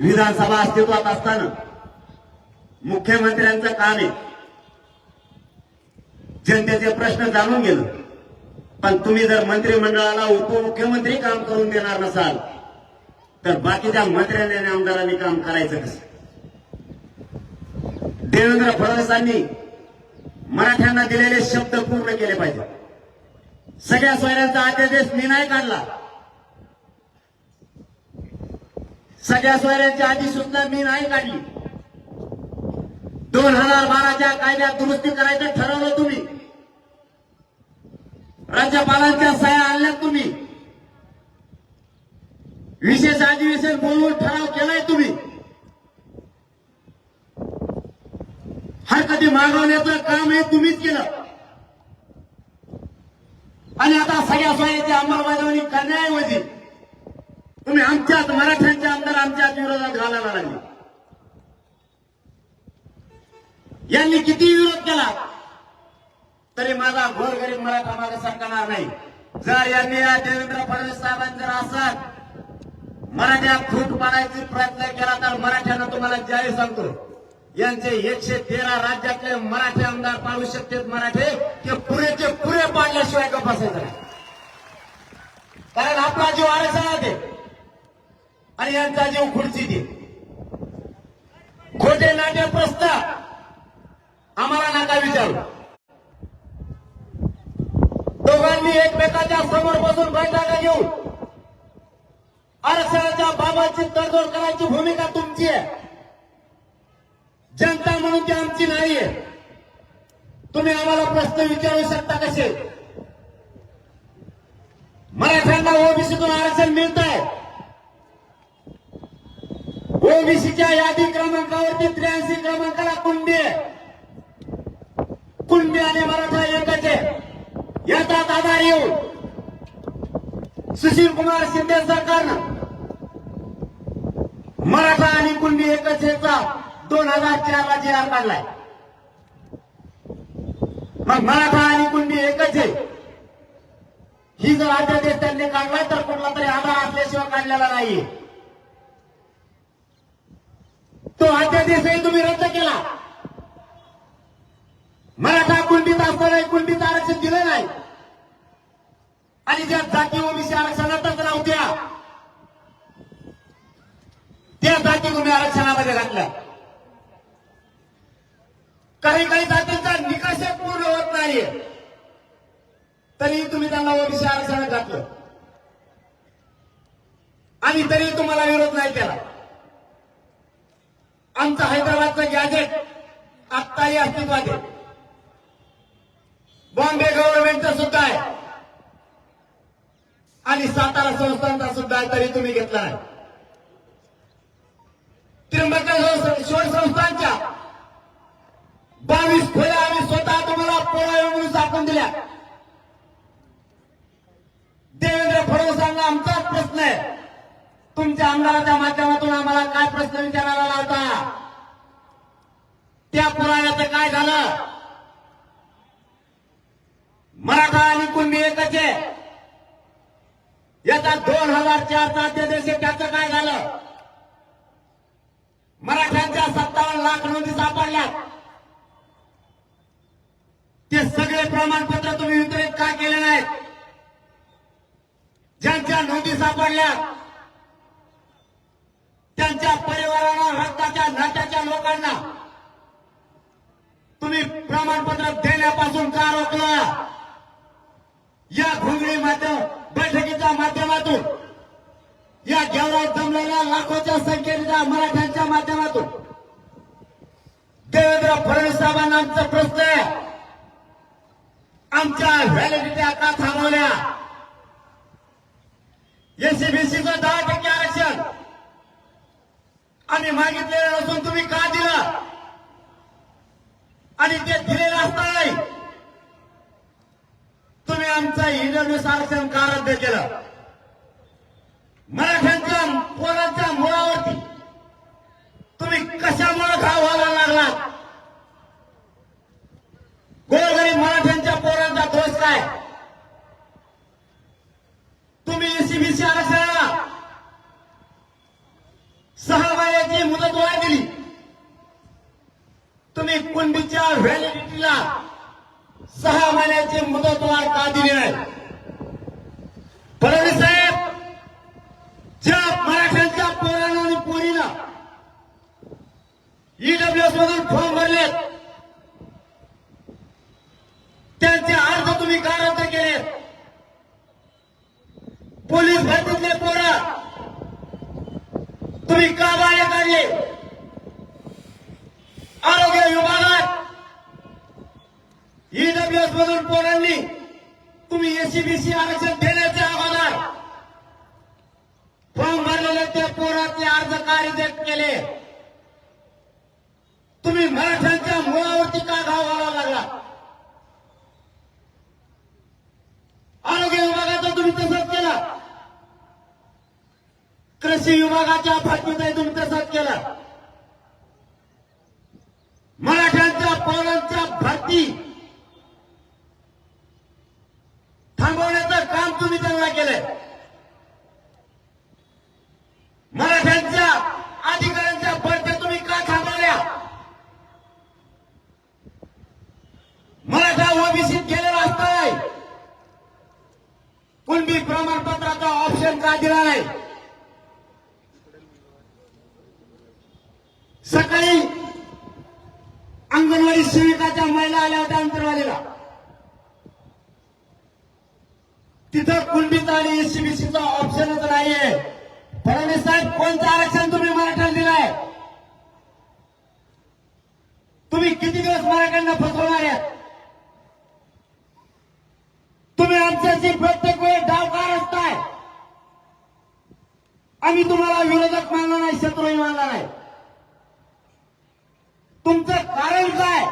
विधानसभा अस्तित्वात असताना मुख्यमंत्र्यांचं काम आहे जनतेचे प्रश्न जाणून घेणं, पण तुम्ही जर मंत्रिमंडळाला उपमुख्यमंत्री काम करून देणार नसाल तर बाकीच्या मंत्र्यांनी आणि आमदारांनी काम करायचं कसं? देवेंद्र फडणवीसांनी मराठ्यांना दिलेले शब्द पूर्ण केले पाहिजे. सगळ्या सोयऱ्यांचा अध्यादेश मी नाही काढला. सगळ्या सोयऱ्यांची अधिसूचना मी नाही काढली. 2012च्या कायद्यात दुरुस्ती करायचं ठरवलं तुम्ही. राज्यपालांच्या सह्या आणल्या तुम्ही. विशेष अधिवेशन बोलवून ठराव केलाय तुम्ही. हरकती मागवण्याचं काम हे तुम्हीच केलं आणि आता सगळ्या सोयीची अंमलबजावणी करण्याऐवजी तुम्ही आमच्याच मराठ्यांचे आमदार आमच्याच विरोधात घालायला लागले. यांनी किती विरोध केला तरी माझा गोरगरीब मराठा मागे सरकणार नाही. जर यांनी या देवेंद्र फडणवीस साहेबांनी जर असं मराठ्या फूट पाडायचा प्रयत्न केला तर मराठ्यांना तुम्हाला जाहीर सांगतो यांचे 113 राज्यातले मराठी आमदार पाडू शकतात. मराठे ते पुरेचे पुरे पाडल्याशिवाय का बसायचं नाही. कारण आपला जीव आरक्षणात आहे आणि यांचा जीव खुर्चीत आहे. खोटे नाट्य प्रस्ताव आम्हाला नका विचारू. दोघांनी एकमेकाच्या समोर बसून बैठका घेऊन आरक्षणाच्या बाबतची तडजोड करायची भूमिका तुमची आहे. जनता म्हणून ती आमची नाहीये. तुम्ही आम्हाला प्रश्न विचारू शकता कसे? मराठ्यांना ओबीसीतून आरक्षण मिळत आहे. ओबीसीच्या यादी क्रमांकावरती 83 क्रमांकाला कुणबी आहे. कुणबी आणि मराठा एकच आहे. याचाच आधार येऊन सुशील कुमार शिंदे सरकारनं मराठा आणि कुणबी एकच याचा 2004 ला जी.आर. काढलाय. मग मराठा आणि कुणबी एकच आहे ही जर अध्यादेश त्यांनी काढलाय तर कुठला तरी आधार असल्याशिवाय काढलेला नाहीये. तो अध्यादेशही तुम्ही रद्द केला. मराठा कुणबीत असताना कुणबीत आरक्षण दिलं नाही आणि ज्या जाती ओबीसी आरक्षणातच नव्हत्या त्या जाती तुम्ही आरक्षणामध्ये घातल्या. काही जातींचा निकष पूर्ण होत नाहीये तरी तुम्ही त्यांना ओबीसी आरक्षणात घातलं आणि तरी तुम्हाला विरोध नाही केला. आमचं हैदराबादचं गॅजेट आत्ताही अस्तित्वात आहे. बॉम्बे गव्हर्नमेंटचं सुद्धा आहे आणि सातारा संस्थांचा सुद्धा आहे तरी तुम्ही घेतला नाही. त्र्यंबकेश्वर संस्थांच्या 22 खोल्या आम्ही स्वतः तुम्हाला पुरावे म्हणून दाखवून दिल्या. देवेंद्र फडणवीसांना आमचाच प्रश्न आहे. तुमच्या आमदाराच्या माध्यमातून आम्हाला काय प्रश्न विचारायला लावता? त्या पुराव्याचं काय झालं? मराठा आणि कुणबी एकच आहे याचा 2004 चा अध्यादेश आहे त्याचं काय झालं? मराठ्यांच्या 57 लाख नोंदी सापडल्या. ते सगळे प्रमाणपत्र तुम्ही वितरित का केले नाहीत? ज्यांच्या नोंदी सापडल्या त्यांच्या परिवाराला रक्ताच्या नात्याच्या लोकांना तुम्ही प्रमाणपत्र देण्यापासून का रोखलं? या घोंगडी बैठकीच्या माध्यमातून या घेवरात जमलेल्या लाखोच्या संख्येच्या मराठ्यांच्या माध्यमातून देवेंद्र फडणवीस साहेबांना आमचा प्रश्न आहे. आमच्या व्हॅलिडिटी का थांबवल्या? एससीबीसीचं 10% आरक्षण आम्ही मागितलेलं नसून तुम्ही का दिलं? आणि ते दिलेलं असतानाही तुम्ही आमचं इंटरव्ह्यू आरक्षण का रद्द केलं? मराठ्यांच्या पोरांच्या मुळावरती तुम्ही कशामुळे घाव व्हायला लागलात? गोरगरीब मराठ्यांच्या पोरांचा दोष काय? तुम्ही एससीबीसी आरक्षणाला 6 महिन्याची मुदतवाढ दिली. तुम्ही कुणबीच्या व्हॅलिडिटीला 6 महिन्याची मुदतवाढ का दिली नाही? तुम्ही का बाहेर काढले? आरोग्य विभागात ईडब्ल्यूएस मधून पोरांनी तुम्ही एससीबीसी आरक्षण देण्याच्या अगोदर फॉर्म भरलेले त्या पोराचे अर्ज का रिजेक्ट केले? तुम्ही मराठ्यांच्या मुळावरती का घाव घालावा लागला? आरोग्य विभागाचं तुम्ही तसंच केलं, कृषी विभागाच्या बातमीतही तुम्ही तसंच केलं. मराठ्यांच्या पोरांच्या भरती थांबवण्याचं काम तुम्ही त्यांना केलंय. मराठ्यांच्या अधिकाऱ्यांच्या भरत्या तुम्ही का थांबवल्या? मराठा ओबीसीत गेलेला असताना कुणबी प्रमाणपत्राचा ऑप्शन का दिला नाही? सकाळी अंगणवाडी सेविकाच्या महिला आल्या होत्या अंतरवालीला, तिथं कुणबीचा आणि एससीबीसीचा ऑप्शनच नाहीये. फडणवीस साहेब, कोणतं आरक्षण तुम्ही मराठ्याला दिलंय? तुम्ही किती दिवस मराठ्यांना फसवणार आहेत? तुम्ही आमच्याशी प्रत्येक वेळी डाव का रचताय? आम्ही तुम्हाला विरोधक मानला नाही, शत्रूही मानला नाही. तुमचं कारण काय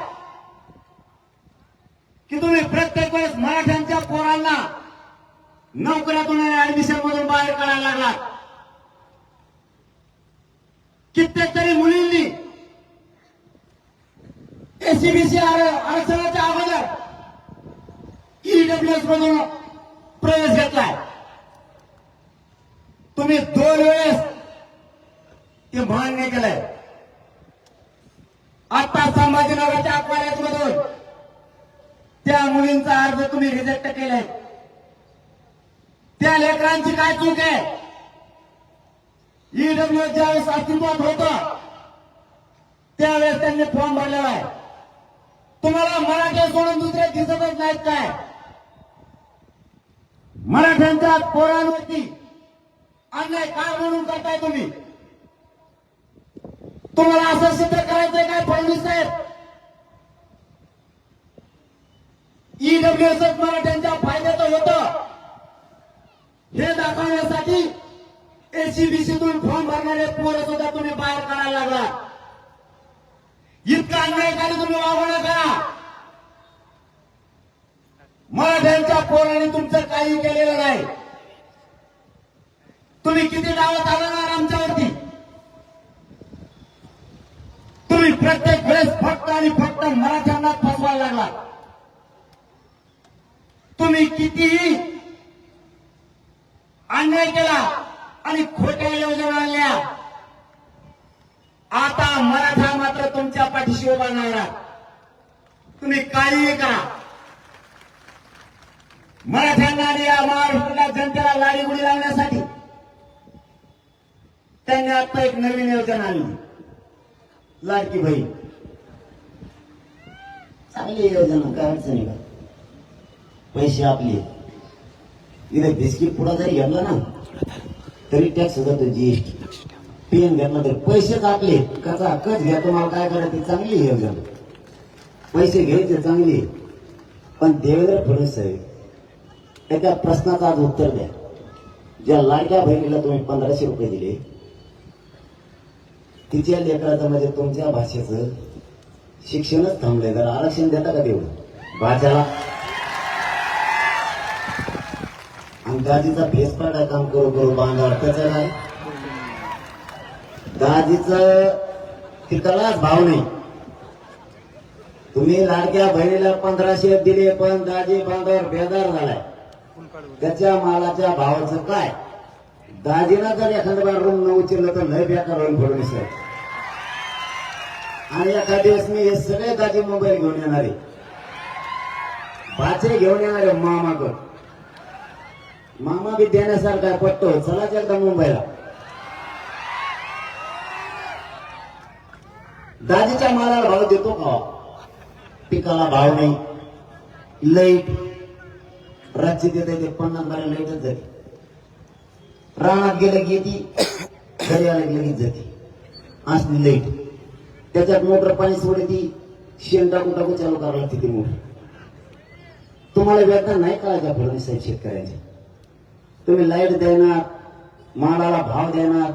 की तुम्ही प्रत्येक वेळेस मराठ्यांच्या पोरांना नोकऱ्यातून ऍडमिशन मधून बाहेर काढायला लागलात? कित्येक तरी मुलींनी एससीबीसी आरक्षणाच्या अगोदर ईडब्ल्यूएस मधून प्रवेश घेतलाय. तुम्ही 2 वेळेस ते मान्य केलंय. आता संभाजीनगरच्या अकवाऱ्यात मधून त्या मुलींचा अर्ज तुम्ही रिजेक्ट केलाय. त्या लेकरांची काय चूक आहे? ईडब्ल्यूएस ज्यावेळेस अस्तित्वात होतं त्यावेळेस त्यांनी फॉर्म भरलेला आहे. तुम्हाला मराठी सोडून दुसरे दिसतच नाहीत काय? मराठ्यांच्या पोरांवरती अन्याय काय म्हणून करताय तुम्ही? तुम्हाला असं सिद्ध करायचंय काय फडणवीस साहेब? ईडब्ल्यूएस मराठ्यांच्या फायद्याचं होतं हे दाखवण्यासाठी एससीबीसीतून फॉर्म भरणारे पोरं सुद्धा तुम्ही बाहेर काढायला लागला. इतका अन्यायकारी तुम्ही वागू नका. मराठ्यांच्या पोरांनी तुमचं काही केलेलं नाही. तुम्ही किती डाव चालवणार आमच्यावरती? तुम्ही प्रत्येक वेळेस फक्त आणि फक्त मराठ्यांना फसवायला लागला. तुम्ही कितीही अन्याय केला आणि खोट्या योजना आणल्या. आता मराठा मात्र तुमच्या पाठीशी उभा नाही राहत. तुम्ही काहीही करा. मराठ्यांना आणि या महाराष्ट्राच्या जनतेला लाडीगुडी लावण्यासाठी त्यांनी आता एक नवीन योजना आणली, लाडकी बहीण. चांगली योजना, काय अडचण आहे का? पैसे आपले. इथे बिस्किट पुडा जरी घेतला ना तरी टॅक्स जातो, जीएसटी. पेन घेतला तर पैसेच आपले. कसा कच घ्या, तुम्हाला काय करायचं? चांगली योजना, पैसे घ्यायचे चांगले. पण देवेंद्र फडणवीस साहेब एका प्रश्नाचं आज उत्तर द्या. ज्या लाडक्या बहिणीला तुम्ही 1500 रुपये दिले, तिच्या लेकराचं म्हणजे तुमच्या भाषेचं शिक्षणच थांबलंय. जरा आरक्षण देता का तेवढं भाषाला? आणि दाजीचा भेसपाडा काम करू करू बांधा त्याचं नाही. दाजीचं तिथलाच भाव नाही. तुम्ही लाडक्या बहिणीला 1500 दिले, पण दाजी बांधावर बेजार झालाय. त्याच्या मालाच्या भावाचं काय? दाजीला जर एखाद्या बार रूम न उचललं तर लय बेकार होईल फडणवीस साहेब. आणि एखाद्या दिवस मी हे सगळे दाजी मोबाईल घेऊन येणारे, बाचे घेऊन येणारे मामाकडे. मामा बी देण्यासारखा पटतो. चलाच एकदा मुंबईला. दाजीच्या मालाला भाव देतो का? पिकाला भाव नाही. लाईट राज्य देते ते 50 बारा लाईटच झाली. रानात गेलं की ती दर्याला लगेच जाते असली लाईट, त्याच्यात मोटर पाणी सोडते, शेण टाकू टाकू चालू करावं लागते ती मोटर. तुम्हाला वेतन नाही कळायच्या फडणवीस साहेब शेतकऱ्यांचे. तुम्ही लाईट देणार, मालाला भाव देणार,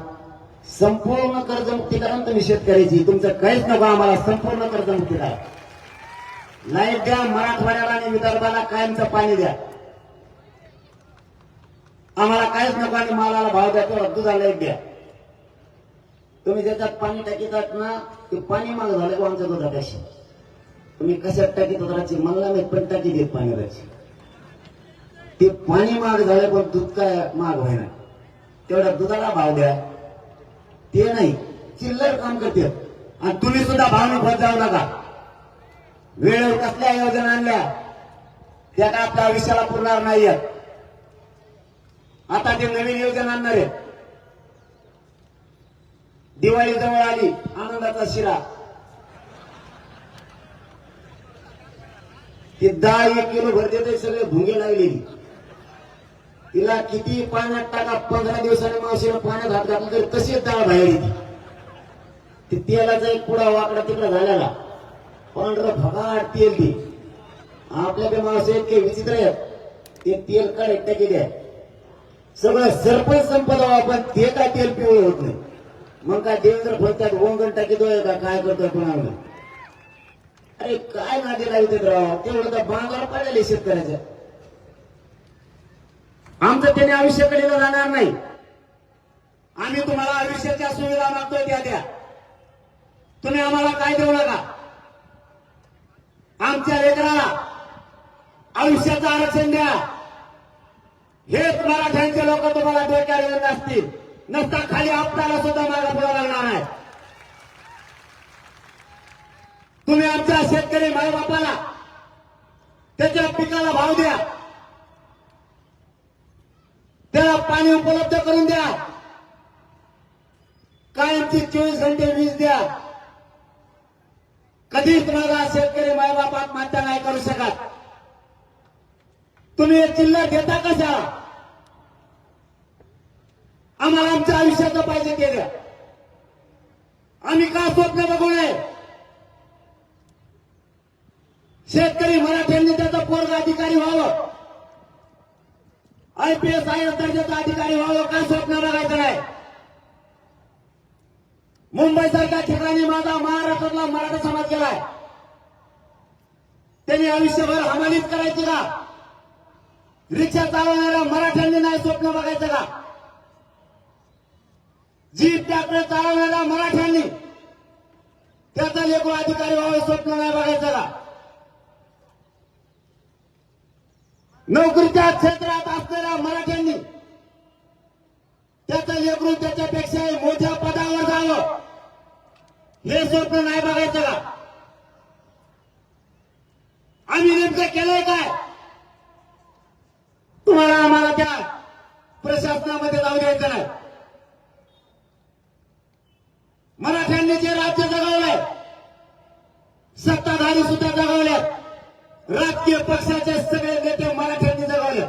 संपूर्ण कर्जमुक्ती करा तुम्ही शेतकऱ्याची. तुमचं काहीच नको आम्हाला, संपूर्ण कर्जमुक्ती करा. लाईट द्या, मराठवाड्याला आणि विदर्भाला कायमचं पाणी द्या, आम्हाला काहीच नको. आणि मालाला भाव द्या, तेव्हा दुधाला लाईट द्या. तुम्ही ज्याच्यात पाणी टाकीतात ना ते पाणी माग झालं का आमच्या दुधापेक्षा. तुम्ही कशात टाकीत राहायची मला नाही, पण टाकी देत पाणी राहायची. ते पाणी महाग झालं पण दूध काय महाग व्हायना, तेवढ्या दुधाला भाव द्या. ते नाही, चिल्लर काम करते. आणि तुम्ही सुद्धा भावने फत जाऊ नका. वेळेवर कसल्या योजना आणल्या त्या काय आपल्या आयुष्याला पुरणार नाहीये. आता ते नवीन योजना आणणार आहेत. दिवाळी जवळ आली, आनंदाचा शिरा. ते 10 किलो भर देते, सगळे भुंगे लागलेली. तिला किती पाण्यात टाका, 15 दिवसाने मावशीला पाण्यात हात घातला तरी तशीच डाळ बाहेर येते. ते तेलाचा एक पुडा वाकडा तिकडा झालेला, पांढरं भगाट तेल ते. आपल्या मावशी इतके विचित्र आहेत, ते तेल काढ टाकी द्या, सगळं सरपंच संपदा आपण ते काय तेल पिवळं होत नाही. मग काय देवेंद्र फलत्यात वंगण टाकीतोय का काय करतोय कोणाला. अरे काय नादी लावते राव, तेवढं तर बांधावर पडलेले शेतकऱ्याच्या. आमचं त्याने आयुष्याकडे जाणार नाही. आम्ही तुम्हाला आयुष्याच्या सुविधा मागतोय त्या द्या, तुम्ही आम्हाला काय देऊ नका. आमच्या लेकराला आयुष्याचं आरक्षण द्या. हेच मराठ्यांचे लोक तुम्हाला डोक्यावर येत असतील, नसता खाली आपल्याला सुद्धा मागा पुढे लागणार आहे. तुम्ही आमच्या शेतकरी मायबापाला त्याच्या पिकाला भाव द्या, त्याला पाणी उपलब्ध करून द्या, कायमची 24 घंटे वीज द्या. कधीच माझा शेतकरी मायबाप आत्महत्या नाही करू शकत. तुम्ही चिल्लर देता कशा? आम्हाला आमच्या आयुष्याचं पाहिजे ते द्या. आम्ही का स्वप्न बघू नये? शेतकरी मराठ्यांनी त्याचा पोरगा अधिकारी व्हावं, IPS IAS दर्जाचा अधिकारी व्हावं, काय स्वप्न बघायचं नाही. मुंबईसारख्या ठिकाणी माझा महाराष्ट्रातला मराठा समाज गेलाय, त्यांनी आयुष्यभर हमालीच करायची का? रिक्षा चालवणाऱ्या मराठ्यांनी नाही स्वप्न बघायचं का? जीप ट्रॅक्टर चालवणाऱ्या मराठ्यांनी त्याचा लेखो अधिकारी व्हावं स्वप्न नाही बघायचं का? नोकरीच्या क्षेत्रात असलेल्या मराठ्यांनी त्याचं लेकरू त्याच्यापेक्षाही मोठ्या पदावर जावं हे स्वप्न नाही बघायचं का? आम्ही नेमकं केलंय काय? तुम्हाला आम्हाला त्या प्रशासनामध्ये जाऊ द्यायचं नाही. मराठ्यांनी जे राज्य जगवलंय, सत्ताधारी सुद्धा जगवले, राजकीय पक्षाचे सगळे नेते मराठ्यांनी जगवले.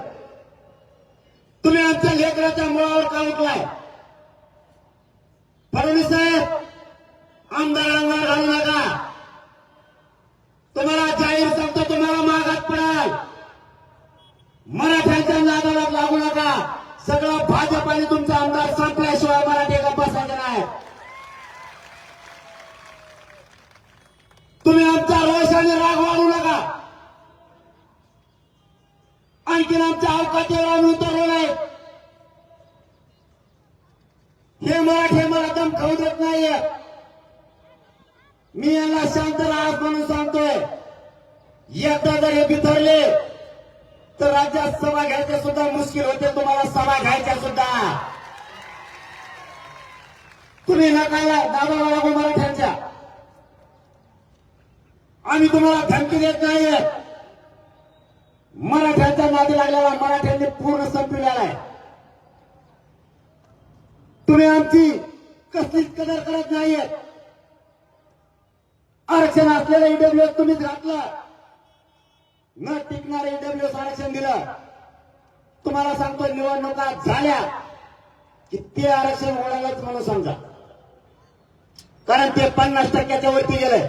तुम्ही आमच्या लेकराच्या मुळावर का उठलाय? फडणवीस साहेब, आमदारांवर घालू नका. तुम्हाला जाहीर सांगतो, तुम्हाला मागात पडाल. मराठ्यांच्या नादाला लागू नका. सगळं भाजपाने तुमचा आमदार संपल्याशिवाय मराठी गप्प बसायचे नाही. तुम्ही आमचा रोष आणि राग वाढू नका. आणखीन आमच्या अवकाशावर आम्ही उतरलो नाही. हे मराठी मला दम खाऊ देत नाहीये. मी यांना शांत राहा म्हणून सांगतोय. एकदा जर हे बिथरले तर राज्यात सभा घ्यायच्या सुद्धा मुश्किल होते. तुम्हाला सभा घ्यायच्या सुद्धा. तुम्ही नकाला दाबाला लागू मराठ्यांच्या. आम्ही तुम्हाला धमकी देत नाहीये. मराठ्यांच्या नादी लागलेला मराठ्यांनी पूर्ण संपविलेला आहे. तुम्ही आमची कसलीच कदर करत नाहीये. आरक्षण असलेलं ईडब्ल्यूएस तुम्हीच घातलं, न टिकणारे ईडब्ल्यूएस आरक्षण दिलं. तुम्हाला सांगतो, निवडणुका झाल्या की ते आरक्षण ओढायलाच म्हणून समजा, कारण ते 50% वरती गेलंय.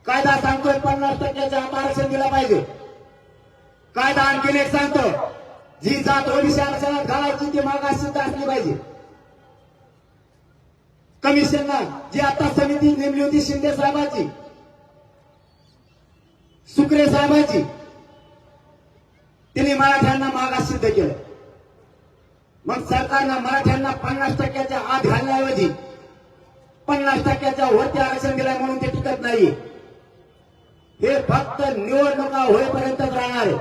कायदा सांगतोय 50% आत आरक्षण दिलं पाहिजे. कायदा आणखीन एक सांगतो, जी जात ओबीसी आरक्षणात घालायची ती मागासवर्गीय असली पाहिजे. कमिशननं जी आता समिती नेमली होती शिंदे साहेबांची, सुक्रे साहेबांची, तिने मराठ्यांना मागास सिद्ध केलं. मग सरकारनं मराठ्यांना 50% आत घालण्याऐवजी 50% वरती आरक्षण दिलंय म्हणून ते टिकत नाही. हे फक्त निवडणुका होईपर्यंतच राहणार आहे.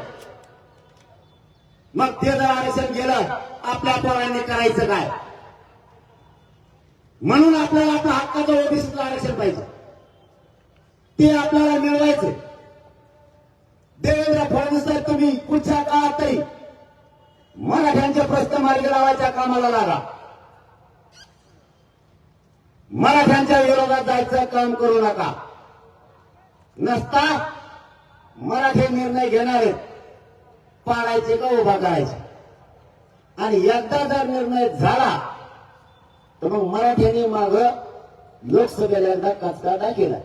मग ते जर आरक्षण गेलं, आपल्या पोरांनी करायचं काय? म्हणून आपल्याला आपल्या हक्काचं ओबीसीचं आरक्षण पाहिजे, ते आपल्याला मिळवायचं. देवेंद्र फडणवीस साहेब, तुम्ही पुढच्या काळात तरी मराठ्यांचे प्रश्न मार्गी लावायच्या कामाला लागा. मराठ्यांच्या विरोधात जायचं काम करू नका. नसता मराठी निर्णय घेणार आहेत, पाडायचे का उभा करायचे. आणि एकदा जर निर्णय झाला तर मग मराठ्यांनी माग लोकसभेला एकदा कचकाटा केला.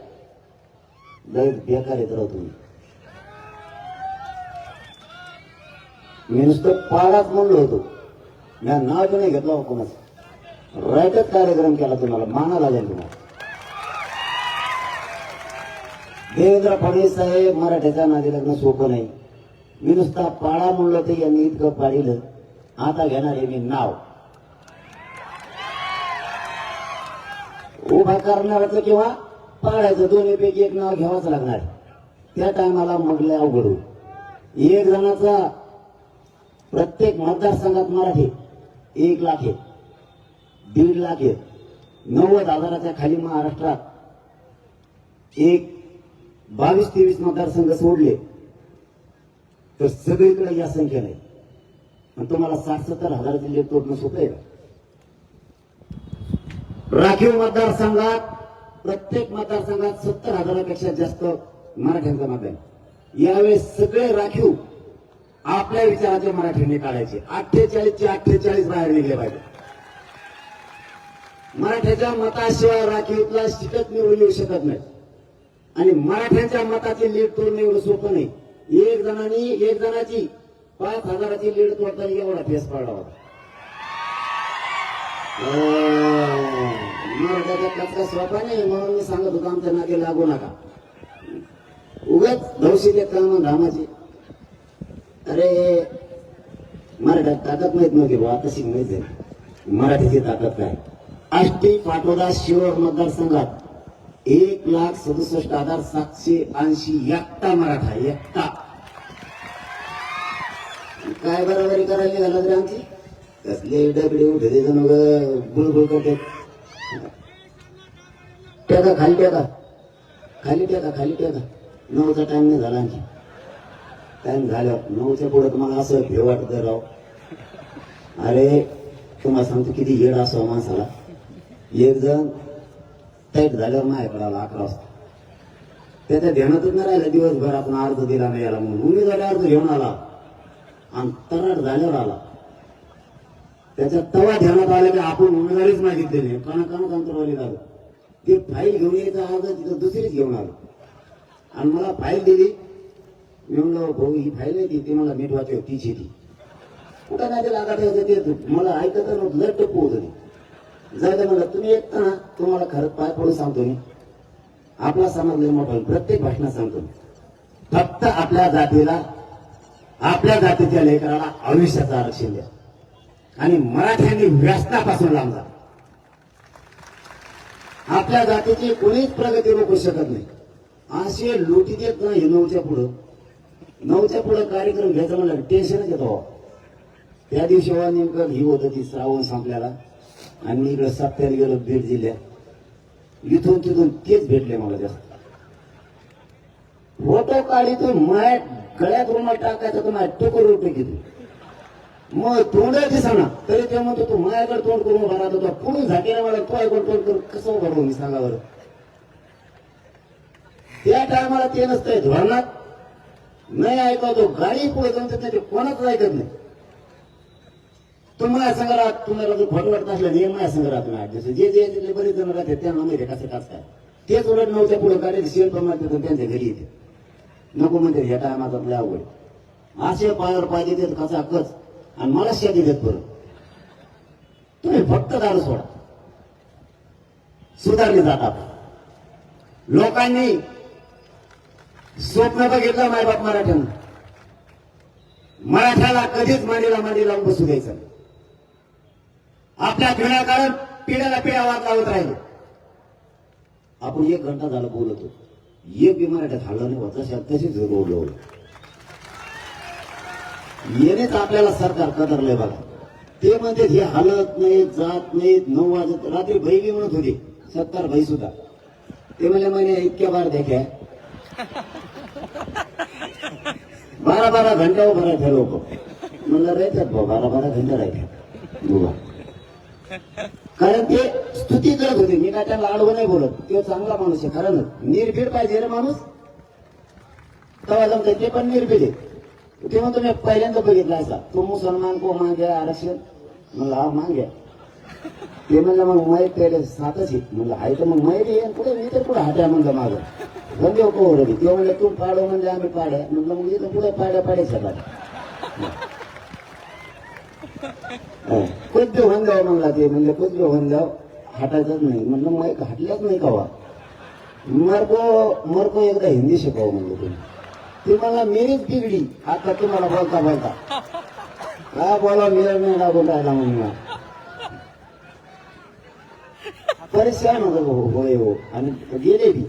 लय बेकार येत राहू तुम्ही. मी नुसतं पाडाच म्हणलो होतो, मी नाव तर नाही घेतलं कोणाचं. राईटच कार्यक्रम केला, तुम्हाला माना लागेल. तुम्हाला देवेंद्र फडणवीस साहेब, मराठ्याच्या नादी लग्न सोपं नाही. मी नुसता पाडा म्हणलो तर यांनी इतकं पाडिलं. आता घेणार आहे मी नाव. उभा करणाऱ्याचं किंवा पाडायचं दोन्हीपैकी एक नाव घ्यावंच लागणार. त्या टायमाला मगले अवघड होईल. एक जणाचा प्रत्येक मतदारसंघात मराठी 1 लाख आहे, 1.5 लाख आहे. 90,000च्या खाली महाराष्ट्रात एक 22-23 मतदारसंघ सोडले तर सगळीकडे या संख्या नाही. आणि तुम्हाला 60-70 हजाराची लीड तोडणं सोपं आहे का? राखीव मतदारसंघात प्रत्येक मतदारसंघात 70,000पेक्षा जास्त मराठ्यांचं मतदान. यावेळेस सगळे राखीव आपल्या विचाराचे मराठ्यांनी काढायचे. 48चे 48 बाहेर निघले पाहिजे. मराठ्याच्या मताशिवाय राखीवला शिकत निवडून येऊ शकत नाही. आणि मराठ्यांच्या मताची लीड तोडणं एवढं सोपं नाही. एक जणाची 5,000ची लीड तोडताना एवढा फेस पडला होता. मराठ्याचा कचरा सोपा नाही, म्हणून मी सांगत होतो आमच्या नागे लागू नका. उगाच धौशी काम धामाची. अरे मराठ्यात ताकद माहित नव्हती बुवा, आता शिकवायच आहे मराठीची ताकद काय. आष्टी, पाटोदा, शिरोळ मतदारसंघात 1,67,780 एकटा मराठा. एकटा. काय बरोबरी करायला झालं तरी आमची कसले डबडे उठे ते जण बुळबुळ करते. टेका खाली, टेका खाली, टेका खाली, टेका. 9चा टाइम नाही झाला. आणखी टाइम झाल्यावर 9च्या पुढे तुम्हाला असं भेव वाटत राव. अरे तुम्हाला सांगतो किती येड असावं माणसाला. एक जण टाईट झाल्यावर माझ्याकडे आला 11 वाजता. त्याच्या ध्यानातच नाही राहिलं दिवसभर आपण अर्ज दिला नाही याला म्हणून. उमेदवारी अर्ज घेऊन आला आणि तराट झाल्यावर आला. त्याच्या तवा ध्यानात आलं की आपण उमेदवारीच मागितली नाही. कानाकानात अंतरवाली झालं. ते फाईल घेऊन यायचा अर्ज तिथं दुसरीच घेऊन आलो आणि मला फाईल दिली. मी म्हणलो भाऊ ही फाईल आहे ती मला नीट वाचव तीच ती कुठं नाही त्याला आघात ते मला ऐकत नव्हतं. लट टप्पू होतं ते. जायला म्हणलं तुम्ही एकता ना, तुम्हाला खरंच पाय पडून सांगतो मी. आपला समाज लय मोठा, प्रत्येक भाषणात सांगतो मी. फक्त आपल्या जातीला, आपल्या जातीच्या लेकराला आयुष्याचं आरक्षण द्या आणि मराठ्यांनी व्यसनापासून लांब जा. आपल्या जातीची कोणीच प्रगती रोखू शकत नाही. असे लुटी देत नाही. 9च्या पुढं कार्यक्रम घ्यायचा म्हणलं टेन्शनच येतो. त्या दिवशी नेमकं ही होतं ती श्रावण संपल्याला आणि मी इकडे सप्त्याला गेलो भेट दिल्या. इथून तिथून तेच भेटले मला जास्त. फोटो काढितून माय गळ्यात रुमाल टाकायचा तर माझ्या टोकर रुपये घेतो. मग तोंड दिसना तरी ते म्हणतो तू माझ्याकडे तोंड करून उभा राहतो. तो पुढून झाकेला मला तोयाकडे तोंड करून कसं उभा राहू मी सांगा बरं. त्या टायमाला ते नसतंय धोरणात. नाही ऐकवतो गाडी पुढे जाऊन ते कोणाच ऐकत नाही. तुम्हाला संग्रहात तुम्हाला जर खोटं वाटत असलं नियम माझ्या संग्रहात नाही जसं जे जे तिथले बरेच जण राहते त्यांना माहिती आहे कसं काय तेच उलट 9च्या पुढे काढायचे शेण पण मारते तर त्यांच्या घरी येते नको म्हणते ह्या टायमाचा आपल्या आवड असे पायावर पाय देतात कसा कच आणि मला शेती देत परत तुम्ही फक्त दारू सोडा सुधारले जातात लोकांनी स्वप्न बघितलं मायबाप मराठ्यांना मराठ्याला कधीच मांडीला मांडी लावून बसू द्यायचं नाही. आपल्या विनाकारण पिढ्याला पिढ्या वाद लावत राहिले आपण 1 घंटा झाला बोलतो एक बी मराठ्यात हल्ला नाही होता तशीच बोललो येणेच आपल्याला सरकार कदरलंय बघा ते म्हणते हे हलत नाहीत जात नाहीत 9 वाजत रात्री बहिणी म्हणत होती 70 भाई सुद्धा ते म्हणे इतक्या बार देख्या 12-12 घंटे उभं राहते लोक म्हणलं राहतात भाऊ 12-12 घंटे राहते कारण ते स्तुती करत होते मी काय त्यांना आडवं नाही बोलत तो चांगला माणूस आहे खरं निर्भीड पाहिजे रे माणूस तेव्हा जमते ते पण निर्भीड आहे ते म्हणतो मी पहिल्यांदा बघितला असा तो मुसलमान को मागे आरक्षण म्हणलं हा मागे ते म्हणलं मग मैत पहिले 7च आहे म्हणलं आहे तर मग मैत येईन पुढे मी तर पुढे हाट्या म्हणलं माझं बंद हो रवी ते म्हणलं तू पाडो म्हणजे आम्ही पाड्या म्हणलं मग इथं पुढे पाड्या शकतात कुद्य होऊन जावं म्हणला ते म्हणलं कुद्य होऊन जाव हाटायचंच नाही म्हणलं मग हाटल्याच नाही कवा मरको एकदा हिंदी शिकावं म्हणलं तुम्ही ते मला मेरीच बिघडी आता तुम्हाला बोलता बोलता काय बोला मेर नाही लागून राहिला म्हणून परेशान होय हो आणि गेले बी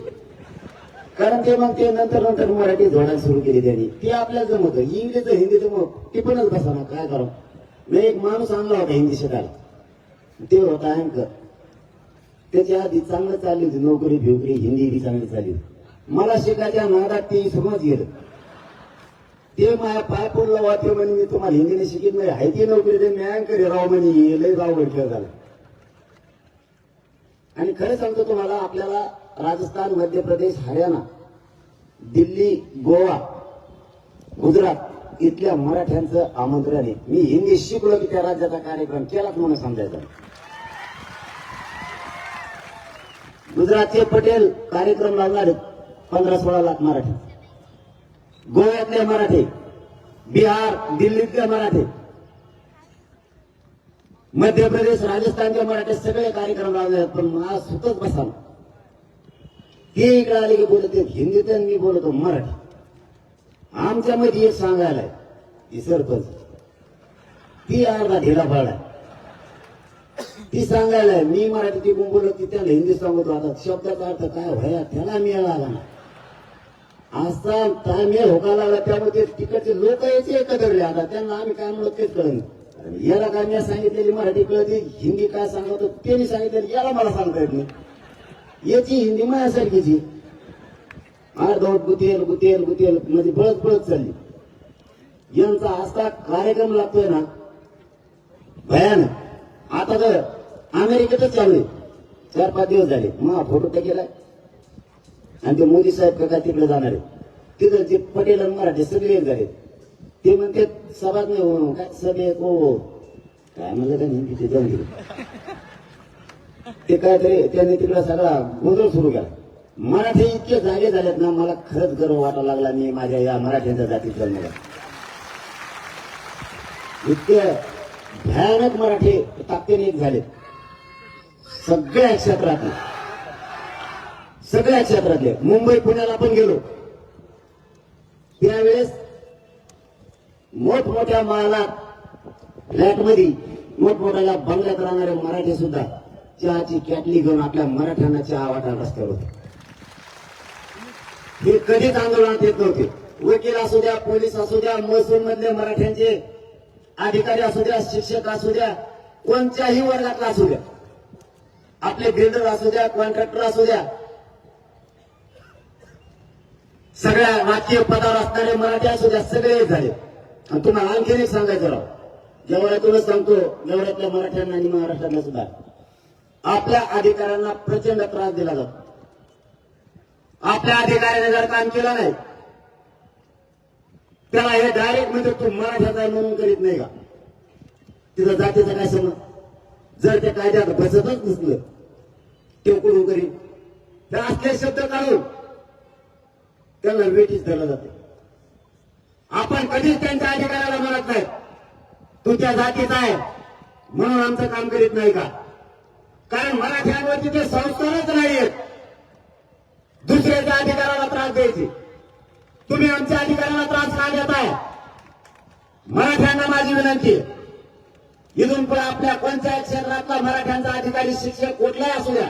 कारण ते मग ते नंतर मराठी जोडायला सुरू केली त्यांनी ते आपल्याला जमत इंग्लिश हिंदी तर मग टिपणच बसा ना काय करा मी एक माणूस आणला होता हिंदी शिकायला ते होता अँकर त्याच्या आधी चांगलं चालली होती नोकरी फिवकरी हिंदी बी चांगली चालली होती मला शिकायच्या नादात ते समज गेलं ते माझ्या पाय पडलं वाटलं म्हणे मी तुम्हाला हिंदीने शिकित नाही हाय ती नोकरी ते मी अँकर राव म्हणे लय रावगड खेळ झाला आणि खरं सांगतो तुम्हाला आपल्याला राजस्थान मध्य प्रदेश हरियाणा दिल्ली गोवा गुजरात इथल्या मराठ्यांचं आमंत्रण आहे मी हिंदी शिकलो की त्या राज्याचा कार्यक्रम केलाच म्हणून समजायचा गुजरातचे पटेल कार्यक्रम लावणार 15-16 लाख मराठी गोव्यातले मराठी बिहार दिल्लीतले मराठी मध्य प्रदेश राजस्थानचे मराठी सगळे कार्यक्रम लावले पण मला सुतच बसा ते इकडे आले की बोलत हिंदीत मी बोलतो मराठी आमच्यामध्ये एक सांगायला ती सरपंच ती अर्धा ढिला पाडलाय ती सांगायला मी मराठी ती बोलत ती त्याला हिंदी सांगतो आता शब्दाचा अर्थ काय व्हाया त्याला मेळ आला ना असा काय मेळ होका लागला त्यामुळे तिकडचे लोक यायचे कदरले आता त्यांना आम्ही काय म्हणत तेच कळलं याला काय मी सांगितलेली मराठी कळते हिंदी काय सांगतो त्यांनी सांगितलेली याला मला सांगता येत नाही याची हिंदी माझ्यासारखीची अर्धवट गुतेल गुतेल गुतेल म्हणजे बळत चालली यांचा असा कार्यक्रम लागतोय ना भयानक आता तर अमेरिकेतच चालू आहे 4-5 दिवस झाले मग फोटो तर केलाय आणि ते मोदी साहेब काय तिकडे जाणार आहे तिथं जे पटेल आणि मराठी सगळे झाले ते म्हणते सभा नाही काय सभे हो काय म्हणलं का नाही तिथे जाऊन गेले ते काहीतरी त्यांनी तिकडे सगळा गोंधळ सुरू केला मराठी इतके जागे झालेत ना मला खरंच गर्व वाटायला लागला मी माझ्या या मराठ्यांच्या जातीत जन्मला इतके भयानक मराठी ताकदीने एक झाले सगळ्या क्षेत्रातले मुंबई पुण्याला पण गेलो त्यावेळेस मोठमोठ्या महालात फ्लॅटमध्ये मोठमोठ्याला बंगल्यात राहणारे मराठी सुद्धा चहाची कॅटली घेऊन आपल्या मराठ्यांना चहा वाटायला रस्त्यावर होते हे कधीच आंदोलनात येत नव्हते वकील असू द्या पोलीस असू द्या महसूल मधले मराठ्यांचे अधिकारी असू द्या शिक्षक असू द्या कोणत्याही वर्गातला असू द्या आपले बिल्डर असू द्या कॉन्ट्रॅक्टर असू द्या सगळ्या राजकीय पदावर असणारे मराठी असू द्या सगळे झाले आणि तुम्हाला आणखीन एक सांगायचं राव जेवढ्यातूनच सांगतो जेवढ्यातल्या मराठ्यांना आणि महाराष्ट्रातल्या सुद्धा आपल्या अधिकाऱ्यांना प्रचंड त्रास दिला जातो आपल्या अधिकाऱ्याने जर काम केलं नाही त्याला हे डायरेक्ट म्हणजे तू मराठ्याचा म्हणून करीत नाही का तिथं जातीचा काय समज जर त्या कायद्यात बसतच नसलं टेकडू करीन तर असले शब्द काढून त्यांना वेठीच धरलं जाते. आपण कधीच त्यांच्या अधिकाराला म्हणत नाही तू त्या जातीचा आहे म्हणून आमचं काम करीत नाही का? कारण मराठ्यांवरती ते संस्कारच नाहीयेत दुसऱ्याच्या अधिकाराला त्रास द्यायचे. तुम्ही आमच्या अधिकाराला त्रास का देताय? मराठ्यांना माझी विनंती आहे, इथून पुढे आपल्या कोणत्याही क्षेत्रातला मराठ्यांचा अधिकारी शिक्षक कुठलाही असू द्या,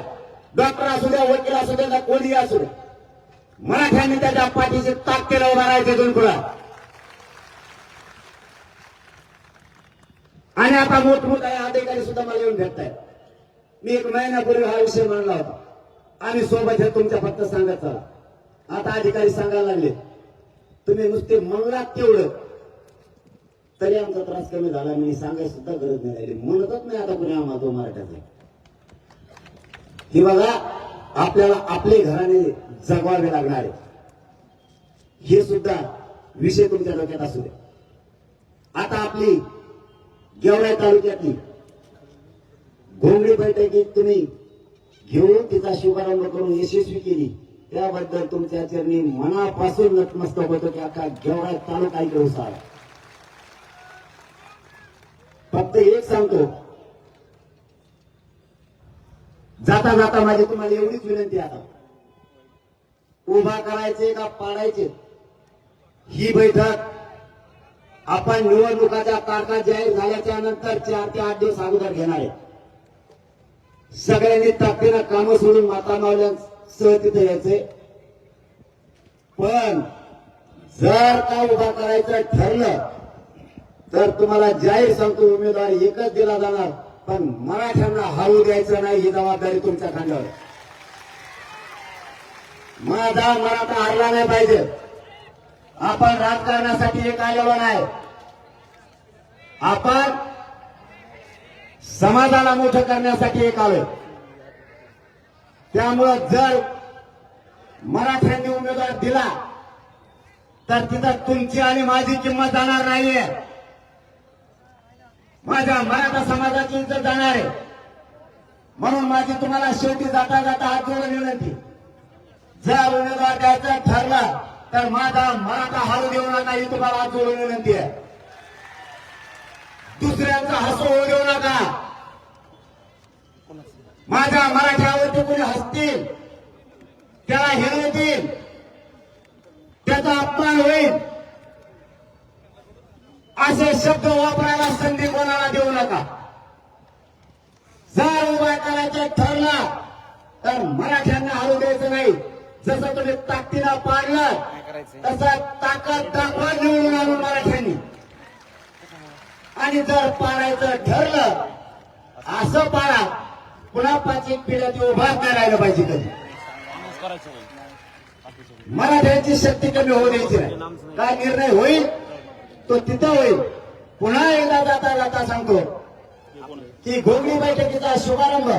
डॉक्टर असू द्या, वकील असू द्या, कोणीही असू द्या, मराठ्यांनी त्याच्या पाठीशी ताकदीला उभा राहायचे इथून पुढे. आणि आता मोठमोठे अधिकारी सुद्धा मला येऊन भेटतायत. मी 1 महिन्यापूर्वी हा विषय मांडला होता. आम्ही सोबत हे तुमच्या फक्त सांगत चला. आता अधिकारी सांगायला लागले तुम्ही नुसते म्हणलात तेवढं तरी आमचा त्रास कमी झाला. मी सांगायची सुद्धा गरज नाही राहिली. म्हणतच नाही आता कुणी आम्हाला तो मराठ्याचा. ही बघा आपल्याला आपले घराने जगवावे लागणार आहे. हे सुद्धा विषय तुमच्या डोक्यात असू द्या. आता आपली गेवराई तालुक्यातली घोंगडी बैठकीत तुम्ही घेऊन तिचा शुभारंभ करून यशस्वी केली त्याबद्दल तुमच्या चरणी मनापासून नतमस्तक होतो की अख्खा गेवराई तालुका इकडे उसाळा. फक्त एक सांगतो, जाता जाता माझी तुम्हाला एवढीच विनंती आता उभा करायचे का पाडायचे ही बैठक आपण निवडणुकाच्या तारखा जाहीर झाल्याच्या नंतर 4 ते 8 दिवस अगोदर घेणार आहे. सगळ्यांनी ताकदीनं कामं सोडून माता मावल्यांसह तिथे यायचे. पण जर का उभा करायचं ठरलं तर तुम्हाला जाहीर सांगतो उमेदवार एकच दिला जाणार, पण मराठ्यांना हरवू द्यायचं नाही ही जबाबदारी तुमच्या खांद्यावर. माझा मराठा हरला नाही पाहिजे. आपण राजकारणासाठी एक आलेलो नाही, आपण समाजाला मोठं करण्यासाठी एक आलोय. त्यामुळं जर मराठ्यांनी उमेदवार दिला तर तिथं तुमची आणि माझी किंमत जाणार नाहीये, माझ्या मराठा समाजाची इज्जत जाणार आहे. म्हणून माझी तुम्हाला शेवटी जाता जाता हात जोडून विनंती, जर उमेदवार द्यायचं ठरलं तर माझा मराठा हरू देऊ नका ही तुम्हाला हात जोडून विनंती आहे. दुसऱ्यांचा हसू होऊ देऊ नका. माझ्या मराठ्यावरती कोणी हसतील, त्याला हिरवतील, त्याचा अपमान होईल असे शब्द वापरायला संधी कोणाला देऊ नका. जर उभा करायचं ठरलं तर मराठ्यांना हरवू द्यायचं नाही. जसं तुम्ही ताकदीनं पाडलं तसं ताकद दाखवा निवडून आणून मराठ्यांनी. आणि जर पाडायचं ठरलं असं पाडा, पुन्हा 5-1 पिढ्या ती उभा नाही राहिलं पाहिजे. कधी मराठ्यांची शक्ती कमी होऊ द्यायची नाही. काय निर्णय होईल तो तिथं होईल. पुन्हा एकदा जाता जाता सांगतो की घोंगडी बैठकीचा शुभारंभ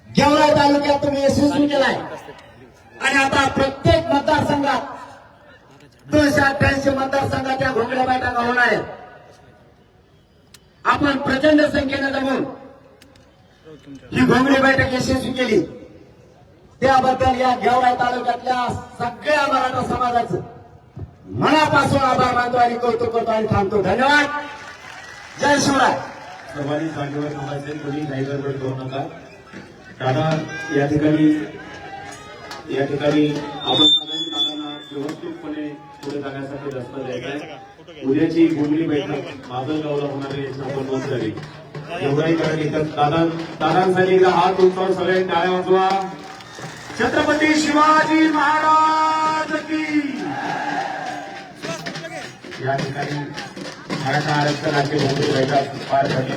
गेवराई तालुक्यात तुम्ही यशस्वी केलाय. आणि आता प्रत्येक मतदारसंघात 288 मतदारसंघात या घोंगड्या बैठका होणार आहेत. आपण प्रचंड संख्येने जमून ही घोंगडी बैठक यशस्वी केली त्याबद्दल या गेवराई तालुक्यातल्या सगळ्या मराठा समाजाचं मनापासून आभार मानतो आणि कौतुक करतो आणि थांबतो. धन्यवाद. जय शिवराय. सर्वांनी जागेवर थांबायचे, कोणी काही गडबड करू नका. दादा या ठिकाणी आपण दादांना व्यवस्थितपणे पुढे जाण्यासाठी रस्ता द्यायचा आहे. उद्याची घोंगडी बैठक माजलगावला होणार आहे याची आपण नोंद झाली. एवढाही कारण इथं दादांसाठी एकदा हात उंचावून सगळ्यांनी टाळ्या वाजवा. छत्रपती शिवाजी महाराज की. या ठिकाणी मराठा आरक्षणाची घोंगडी बैठक पार पडली.